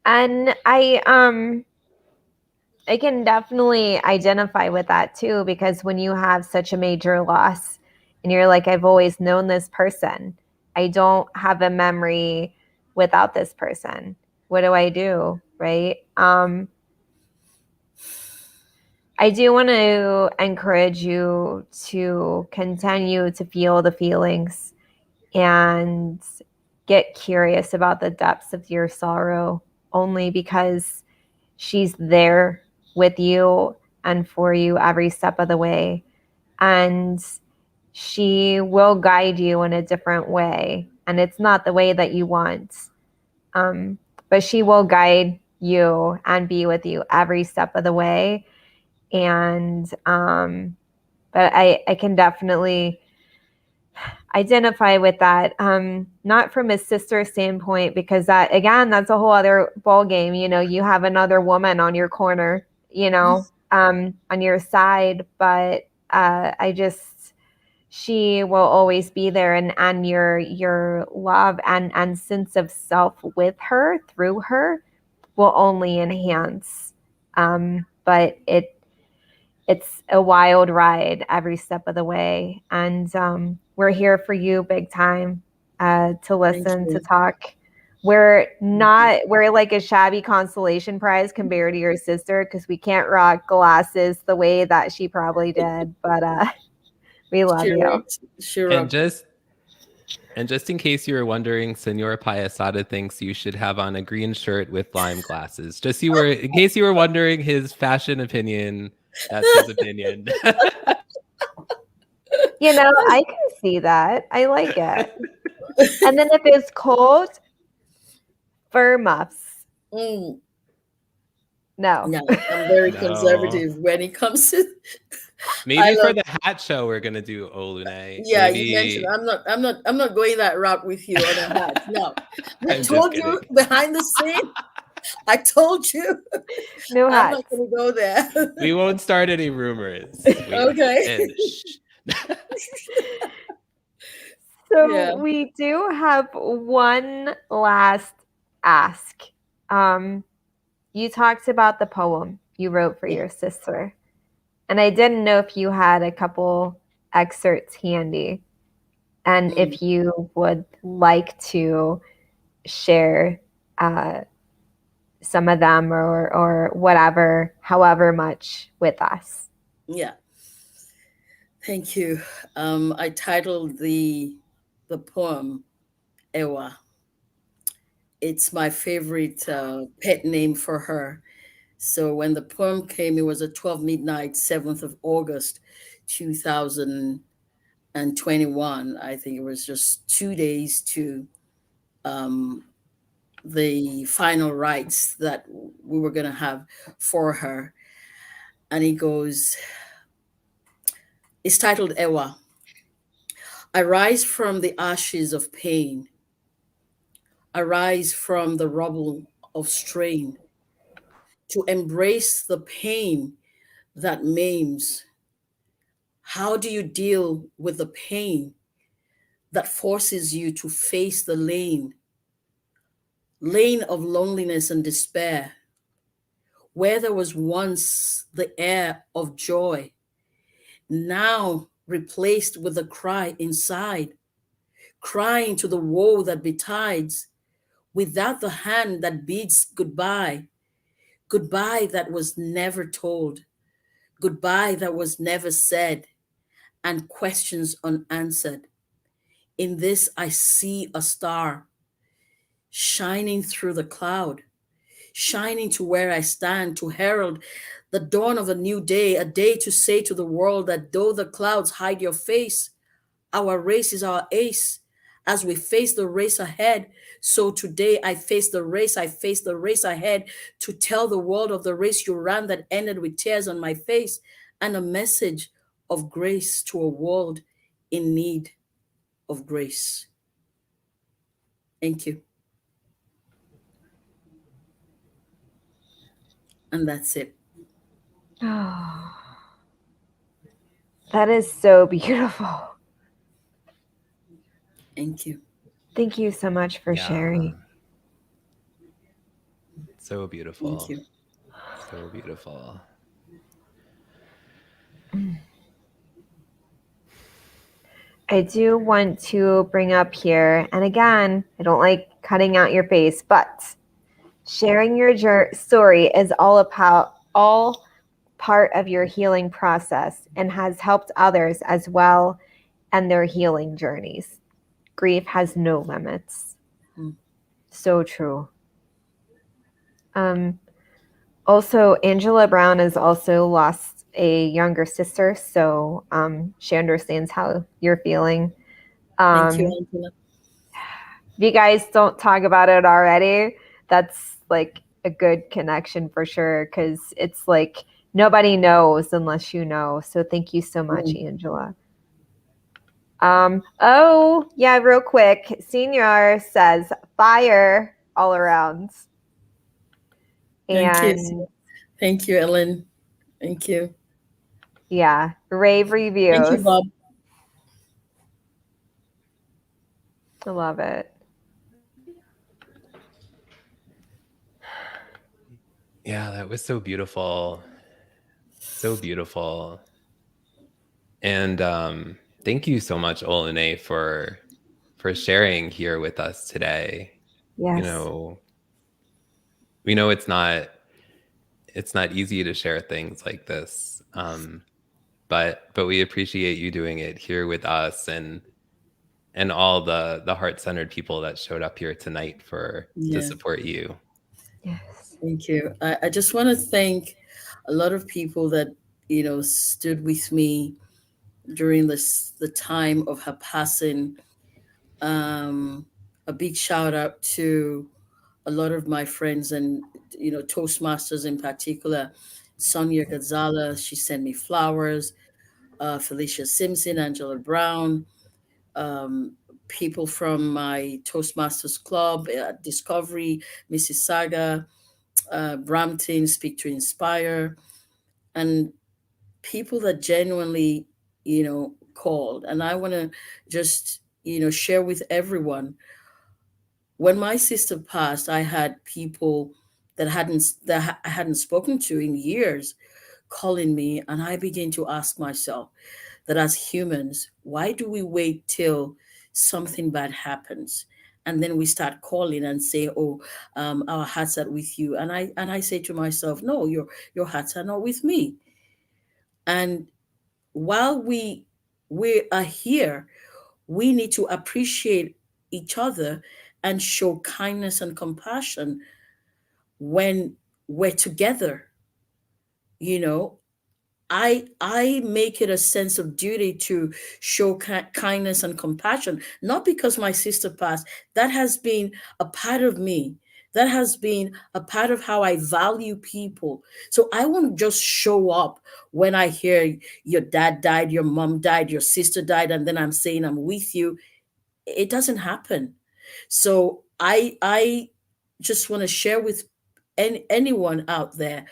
B: And I can definitely identify with that too, because when you have such a major loss and you're like, I've always known this person, I don't have a memory without this person. What do I do? Right. I do want to encourage you to continue to feel the feelings and get curious about the depths of your sorrow, only because she's there with you and for you every step of the way. And she will guide you in a different way. And it's not the way that you want. But she will guide you and be with you every step of the way. And but I can definitely identify with that, not from a sister standpoint, because that, again, that's a whole other ball game. You have another woman on your corner, on your side, but she will always be there, and your love and sense of self with her, through her, will only enhance But it's a wild ride every step of the way. And we're here for you big time to listen, to talk. We're like a shabby consolation prize compared to your sister because we can't rock glasses the way that she probably did. But we love you.
A: And just in case you were wondering, Senor Payasada thinks you should have on a green shirt with lime glasses. In case you were wondering his fashion opinion, that's his opinion.
B: You know, I can see that. I like it. And then if it's cold, fur muffs.
C: No,
B: No,
C: I'm very conservative when it comes to.
A: Maybe for the hat show we're gonna do Oluneye.
C: Yeah,
A: Maybe...
C: you mentioned I'm not going that route with you on a hat. No, I
A: I'm
C: told you behind the scene. I told you.
B: No hats.
C: I'm not going to go there.
A: We won't start any rumors.
C: Okay.
B: So we do have one last ask. You talked about the poem you wrote for your sister. And I didn't know if you had a couple excerpts handy and if you would like to share some of them or whatever, however much with us.
C: Yeah. Thank you. I titled the poem Ewa. It's my favorite pet name for her. So when the poem came, it was at 12 midnight, 7th of August, 2021. I think it was just 2 days to the final rites that we were going to have for her. And it's titled Ewa. I rise from the ashes of pain. I rise from the rubble of strain to embrace the pain that maims. How do you deal with the pain that forces you to face the lane of loneliness and despair, where there was once the air of joy, now replaced with a cry inside, crying to the woe that betides, without the hand that bids goodbye, goodbye that was never told, goodbye that was never said, and questions unanswered. In this I see a star shining through the cloud, shining to where I stand to herald the dawn of a new day, a day to say to the world that though the clouds hide your face, our race is our ace. As we face the race ahead, so today I face the race ahead to tell the world of the race you ran that ended with tears on my face and a message of grace to a world in need of grace. Thank you. And that's it.
B: Oh, that is so beautiful.
C: Thank you.
B: Thank you so much for sharing.
A: So beautiful.
C: Thank you.
A: So beautiful.
B: I do want to bring up here, and again, I don't like cutting out your face, but sharing your story is all part of your healing process and has helped others as well and their healing journeys. Grief has no limits. So true. Also, Angela Brown has also lost a younger sister, so she understands how you're feeling.
C: Thank you, Angela.
B: If you guys don't talk about it already, that's like a good connection for sure, because it's like nobody knows unless you know. So thank you so much, Angela. Oh, yeah, real quick. Senior says fire all around.
C: Thank you, Ellen. Thank you.
B: Yeah, rave reviews.
C: Thank you, Bob.
B: I love it.
A: Yeah, that was so beautiful. So beautiful. And thank you so much, Oluneye, for sharing here with us today. You
B: Yes.
A: know, we know it's not easy to share things like this. But we appreciate you doing it here with us and all the heart-centered people that showed up here tonight for to
C: Yeah,
A: support you.
B: Yes.
C: thank you. I just want to thank a lot of people that, stood with me during the time of her passing. Um, a big shout out to a lot of my friends and, Toastmasters in particular. Sonia Gonzalez, she sent me flowers. Felicia Simpson, Angela Brown, um, people from my Toastmasters Club, Discovery, Mississauga, Brampton, Speak to Inspire, and people that genuinely, called. And I want to just, share with everyone. When my sister passed, I had people I hadn't spoken to in years calling me, and I began to ask myself that as humans, why do we wait till something bad happens? And then we start calling and say, "Oh, our hearts are with you." And I say to myself, "No, your hearts are not with me." And while we are here, we need to appreciate each other and show kindness and compassion when we're together. You know, I make it a sense of duty to show kindness and compassion, not because my sister passed. That has been a part of me. That has been a part of how I value people. So I won't just show up when I hear your dad died, your mom died, your sister died, and then I'm saying I'm with you. It doesn't happen. So I just want to share with anyone out there,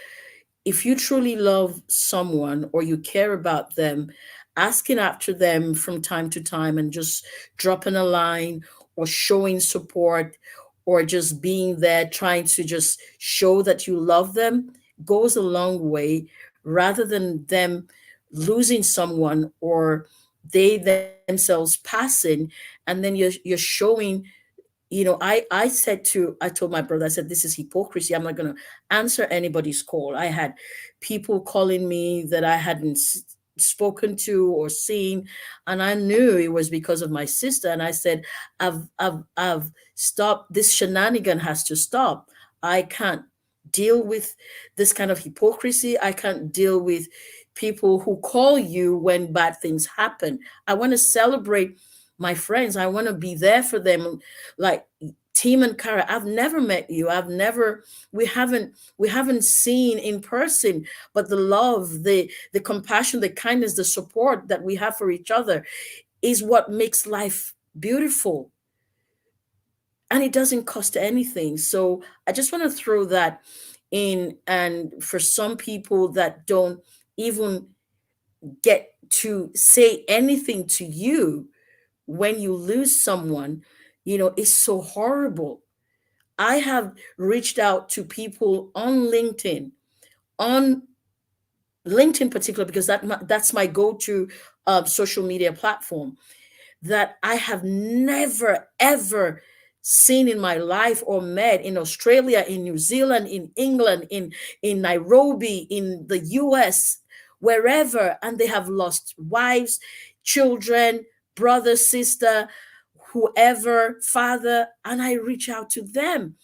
C: if you truly love someone or you care about them, asking after them from time to time and just dropping a line or showing support or just being there trying to just show that you love them goes a long way, rather than them losing someone or they themselves passing, and then you're showing, I told my brother, I said, this is hypocrisy. I'm not going to answer anybody's call. I had people calling me that I hadn't spoken to or seen, and I knew it was because of my sister. And I said, I've stopped. This shenanigan has to stop. I can't deal with this kind of hypocrisy. I can't deal with people who call you when bad things happen. I want to celebrate my friends. I want to be there for them. Like Tim and Kara, I've never met you. We haven't seen in person, but the love, the compassion, the kindness, the support that we have for each other is what makes life beautiful. And it doesn't cost anything. So I just want to throw that in. And for some people that don't even get to say anything to you when you lose someone, it's so horrible. I have reached out to people on LinkedIn particular, because that's my go-to social media platform, that I have never ever seen in my life or met in Australia, in New Zealand, in England, in Nairobi, in the US, wherever, and they have lost wives, children, brother, sister, whoever, father, and I reach out to them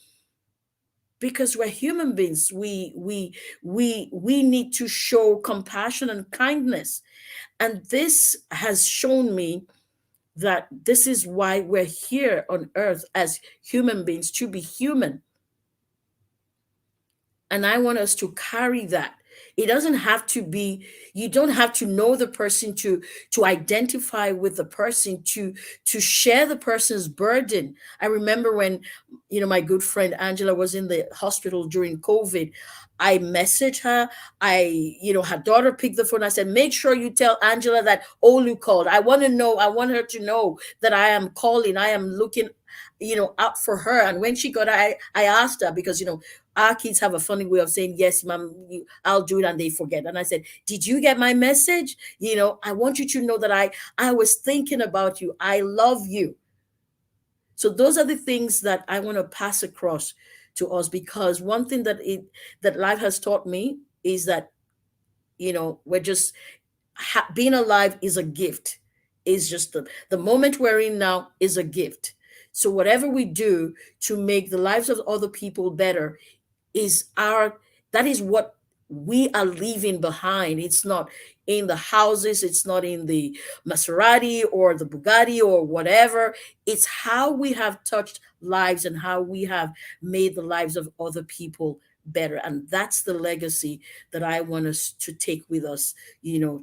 C: because we're human beings. We need to show compassion and kindness, and this has shown me that this is why we're here on earth as human beings, to be human. And I want us to carry that. It doesn't have to be, you don't have to know the person to identify with the person, to share the person's burden. I remember when, my good friend Angela was in the hospital during COVID. I messaged her. Her daughter picked the phone. I said, make sure you tell Angela that Olu called. I want her to know that I am calling. I am looking, out for her. And when she got, I asked her, because, our kids have a funny way of saying, yes, mom, I'll do it, and they forget. And I said, did you get my message? I want you to know that I was thinking about you. I love you. So those are the things that I want to pass across to us, because one thing that life has taught me is that, we're just being alive is a gift. Is just the moment we're in now is a gift. So whatever we do to make the lives of other people better that is what we are leaving behind. It's not in the houses, it's not in the Maserati or the Bugatti or whatever. It's how we have touched lives and how we have made the lives of other people better. And that's the legacy that I want us to take with us,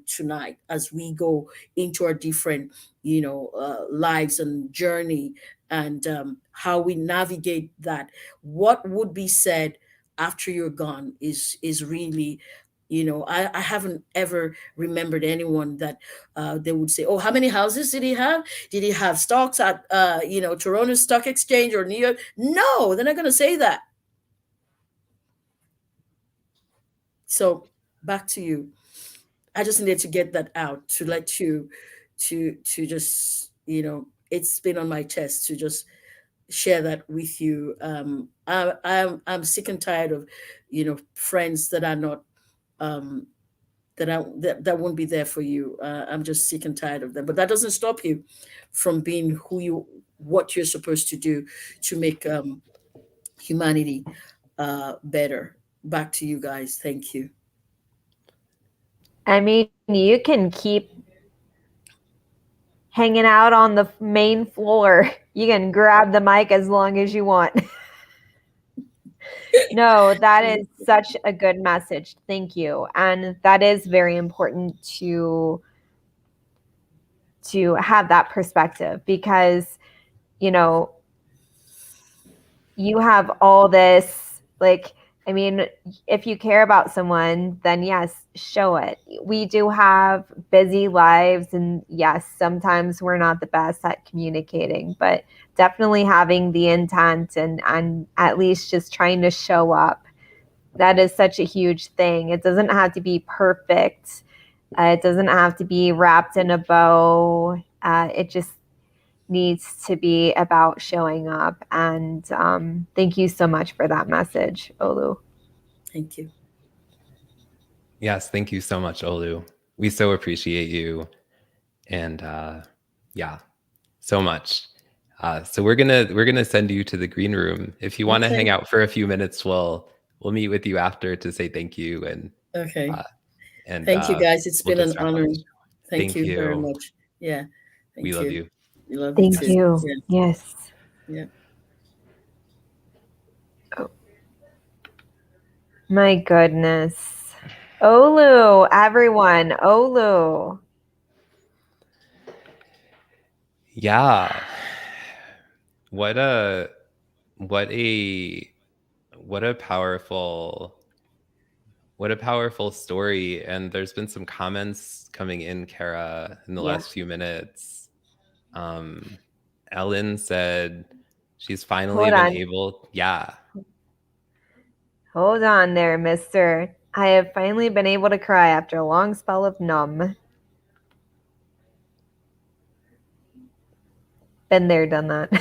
C: tonight, as we go into our different, lives and journey, and how we navigate that. What would be said after you're gone is really, I haven't ever remembered anyone that they would say, oh, how many houses did he have? Did he have stocks at Toronto Stock Exchange or New York? No, they're not going to say that. So back to you. I just needed to get that out, to let you to just, it's been on my chest to just share that with you. I'm sick and tired of, friends that are not, that won't be there for you. I'm just sick and tired of them. But that doesn't stop you from being what you're supposed to do to make humanity better. Back to you guys. Thank you.
B: I mean, you can keep hanging out on the main floor. You can grab the mic as long as you want. No, that is such a good message. Thank you. And that is very important to have that perspective, because, you have all this, like, I mean, if you care about someone, then yes, show it. We do have busy lives, and yes, sometimes we're not the best at communicating, but definitely having the intent and at least just trying to show up. That is such a huge thing. It doesn't have to be perfect. It doesn't have to be wrapped in a bow. It just needs to be about showing up. And thank you so much for that message, Olu.
C: Thank you.
A: Yes, thank you so much, Olu. We so appreciate you, and yeah, so much. So we're gonna send you to the green room. If you want to hang out for a few minutes, we'll meet with you after to say thank you, and
C: okay.
A: And
C: thank you, guys. It's been an honor.
A: Thank you
C: very much. Yeah.
A: We love you.
C: We love
B: you. Thank you.
C: Yeah.
B: Yes.
C: Yeah.
B: Oh. My goodness. Olu, everyone. Olu.
A: Yeah. What a powerful story. And there's been some comments coming in, Kara, in the last few minutes. Ellen said she's finally been able. Yeah.
B: Hold on there, mister. I have finally been able to cry after a long spell of numb. Been there, done that.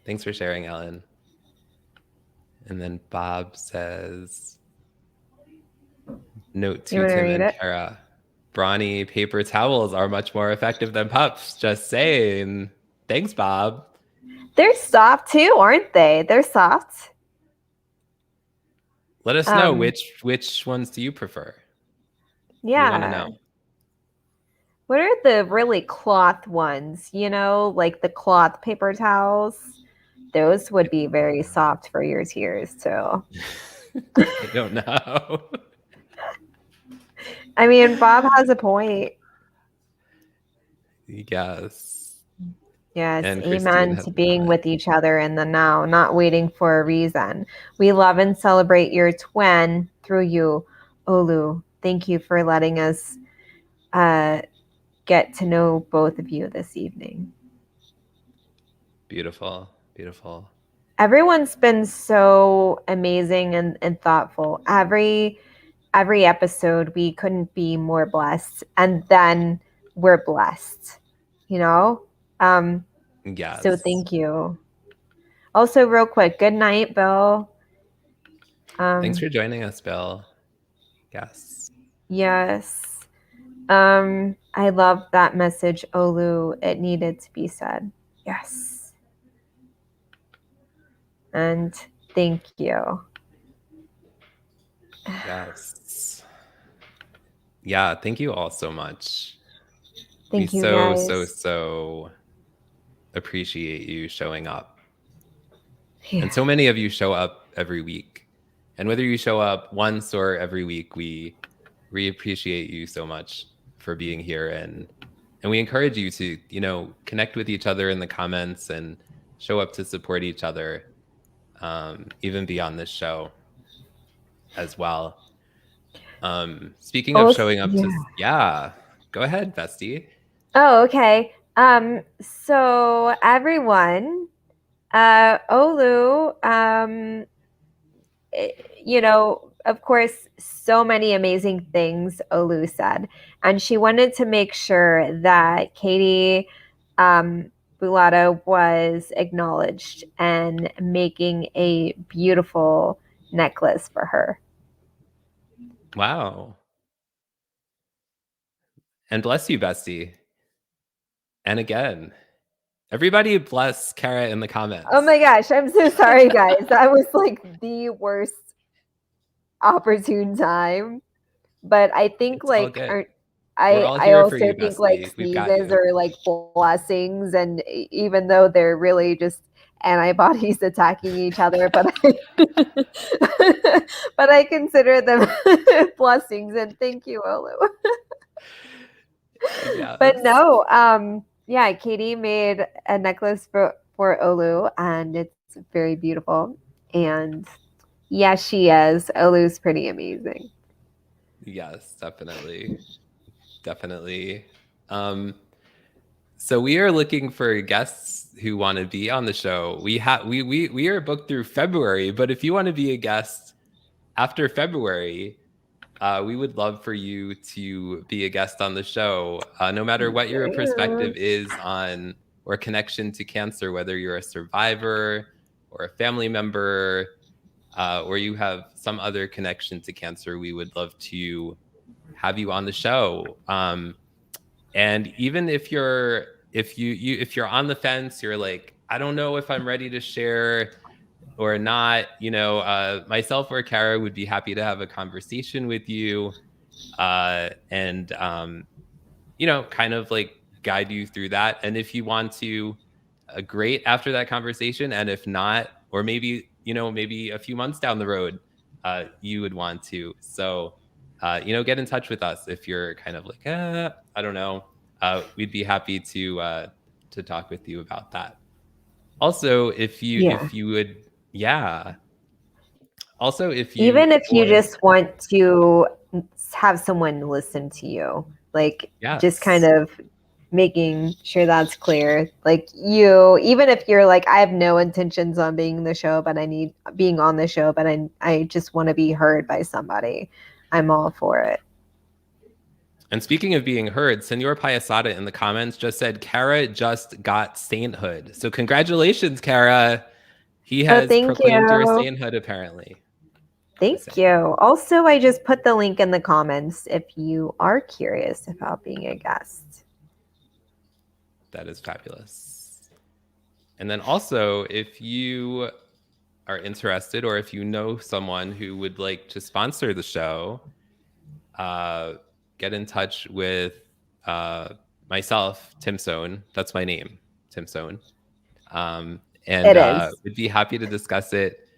A: Thanks for sharing, Ellen. And then Bob says, note to Tim and Kara, brawny paper towels are much more effective than puffs. Just saying. Thanks, Bob.
B: They're soft too, aren't they? They're soft.
A: Let us know which ones do you prefer?
B: Yeah.
A: We want to know.
B: What are the really cloth ones? Like the cloth paper towels? Those would be very soft for your tears too.
A: I don't know.
B: I mean, Bob has a point.
A: Yes.
B: Yes, and amen to being with each other in the now, not waiting for a reason. We love and celebrate your twin through you, Olu. Thank you for letting us get to know both of you this evening.
A: Beautiful, beautiful.
B: Everyone's been so amazing and thoughtful. Every episode we couldn't be more blessed, and then we're blessed, you know?
A: Yes.
B: So thank you. Also, real quick, good night, Bill.
A: Thanks for joining us, Bill. Yes.
B: Yes. I love that message, Olu. It needed to be said. Yes. And thank you.
A: Yes. Yeah, thank you all so much.
B: Thank
A: we
B: you,
A: so
B: guys.
A: appreciate you showing up.
B: Yeah.
A: And so many of you show up every week. And whether you show up once or every week, we appreciate you so much for being here. And we encourage you to, connect with each other in the comments and show up to support each other, even beyond this show as well. Speaking of showing up go ahead, Bestie.
B: Oh, okay. So everyone, Olu, of course, so many amazing things Olu said. And she wanted to make sure that Katie Bulato was acknowledged and making a beautiful necklace for her.
A: Wow. And bless you, Bestie. And again, everybody bless Kara in the comments.
B: Oh my gosh, I'm so sorry, guys. That was like the worst opportune time. But I think I also think like sneezes are like blessings, and even though they're really just antibodies attacking each other, but but I consider them blessings, and thank you, Olu.
A: Yes.
B: But no, yeah, Katie made a necklace for Olu, and it's very beautiful. And yes, she is. Olu's pretty amazing.
A: Yes, definitely. So we are looking for guests who want to be on the show. We are booked through February, but if you want to be a guest after February, we would love for you to be a guest on the show. No matter what your perspective is on or connection to cancer, whether you're a survivor or a family member, or you have some other connection to cancer, we would love to have you on the show. And even if you're on the fence, you're like, I don't know if I'm ready to share or not, myself or Kara would be happy to have a conversation with you, and kind of like guide you through that. And if you want to, great after that conversation. And if not, or maybe a few months down the road, you would want to. So get in touch with us if you're kind of like, I don't know. We'd be happy to talk with you about that. Also, if you would, Also, if you
B: you just want to have someone listen to you, like just kind of making sure that's clear. Like even if you're like, I have no intentions on being on the show, but I just want to be heard by somebody, I'm all for it.
A: And speaking of being heard, Senor Payasada in the comments just said Kara just got sainthood. So congratulations, Kara. He has proclaimed your sainthood, apparently.
B: Thank you. Also, I just put the link in the comments if you are curious about being a guest.
A: That is fabulous. And then also, if you are interested, or if you know someone who would like to sponsor the show, get in touch with myself, Tim Sohn. That's my name, Tim Sohn. And we'd be happy to discuss it.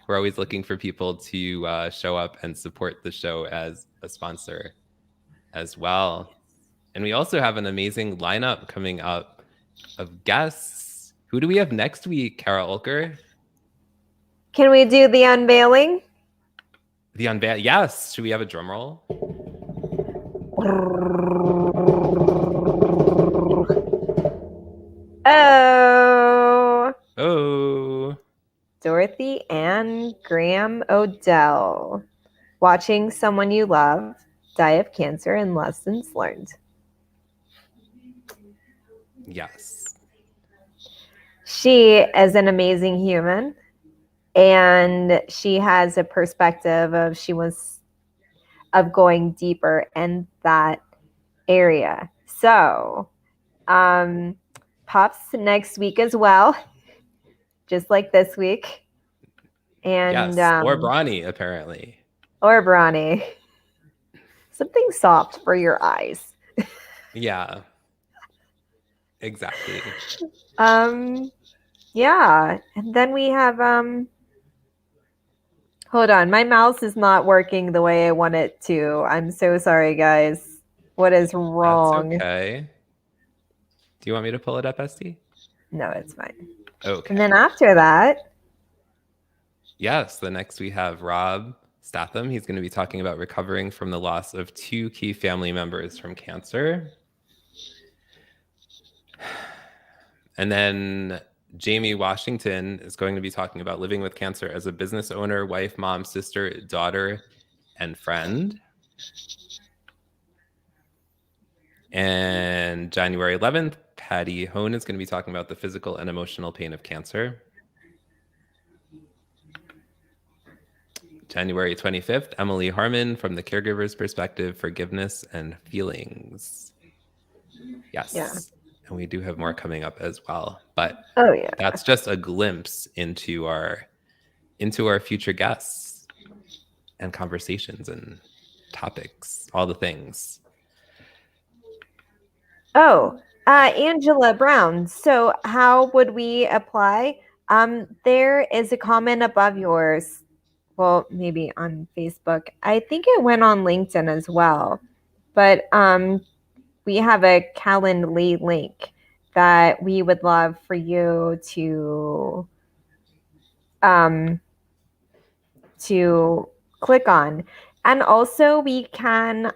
A: We're always looking for people to show up and support the show as a sponsor as well. And we also have an amazing lineup coming up of guests. Who do we have next week, Kara Oelker?
B: Can we do the unveiling?
A: Yes. Should we have a drum roll?
B: Oh, Dorothy Ann Graham Odell. Watching someone you love die of cancer and lessons learned.
A: Yes.
B: She is an amazing human, and she has a perspective of going deeper in that area. So, Pops next week as well, just like this week. And
A: yes, or Bronny, apparently.
B: Or Bronny. Something soft for your eyes.
A: Yeah. Exactly.
B: Yeah. And then we have hold on, my mouse is not working the way I want it to. I'm so sorry, guys. What is wrong?
A: That's okay. Do you want me to pull it up, Esty?
B: No, it's fine.
A: Okay.
B: And then after that,
A: yes, the next we have Rob Statham. He's going to be talking about recovering from the loss of 2 key family members from cancer. And then Jamie Washington is going to be talking about living with cancer as a business owner, wife, mom, sister, daughter, and friend. And January 11th, Patty Hone is going to be talking about the physical and emotional pain of cancer. January 25th, Emily Harmon from the caregiver's perspective, forgiveness and feelings. Yes.
B: Yeah.
A: And we do have more coming up as well. But
B: yeah,
A: that's just a glimpse into our future guests and conversations and topics, all the things.
B: Oh, Angela Brown. So how would we apply? There is a comment above yours. Well, maybe on Facebook. I think it went on LinkedIn as well. But we have a Calendly link that we would love for you to click on. And also we can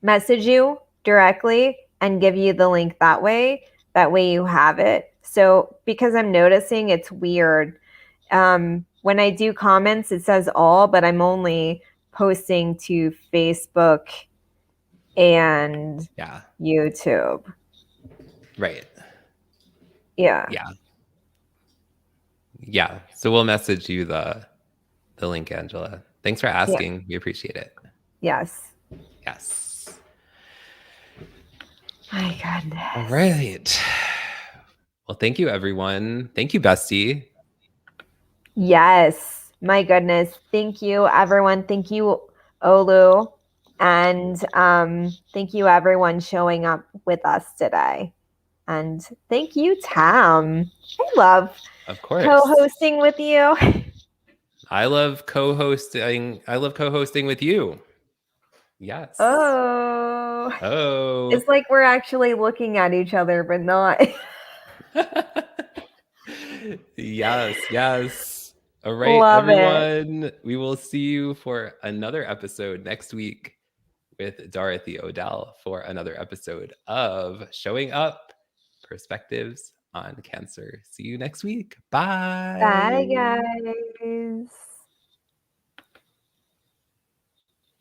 B: message you directly and give you the link that way. That way you have it. So because I'm noticing it's weird. When I do comments, it says all, but I'm only posting to Facebook and YouTube.
A: Right.
B: Yeah.
A: Yeah. So we'll message you the link, Angela. Thanks for asking. Yeah. We appreciate it.
B: Yes. My goodness.
A: All right. Well, thank you, everyone. Thank you, Bestie.
B: Yes. My goodness. Thank you, everyone. Thank you, Olu. And thank you, everyone, showing up with us today. And thank you, Tam. I love co-hosting with you.
A: I love co-hosting. With you. Yes.
B: Oh. It's like we're actually looking at each other, but not.
A: Yes. All right,
B: love
A: everyone.
B: It.
A: We will see you for another episode next week with Dorothy Odell for another episode of Showing Up, Perspectives on Cancer. See you next week. Bye.
B: Bye, guys.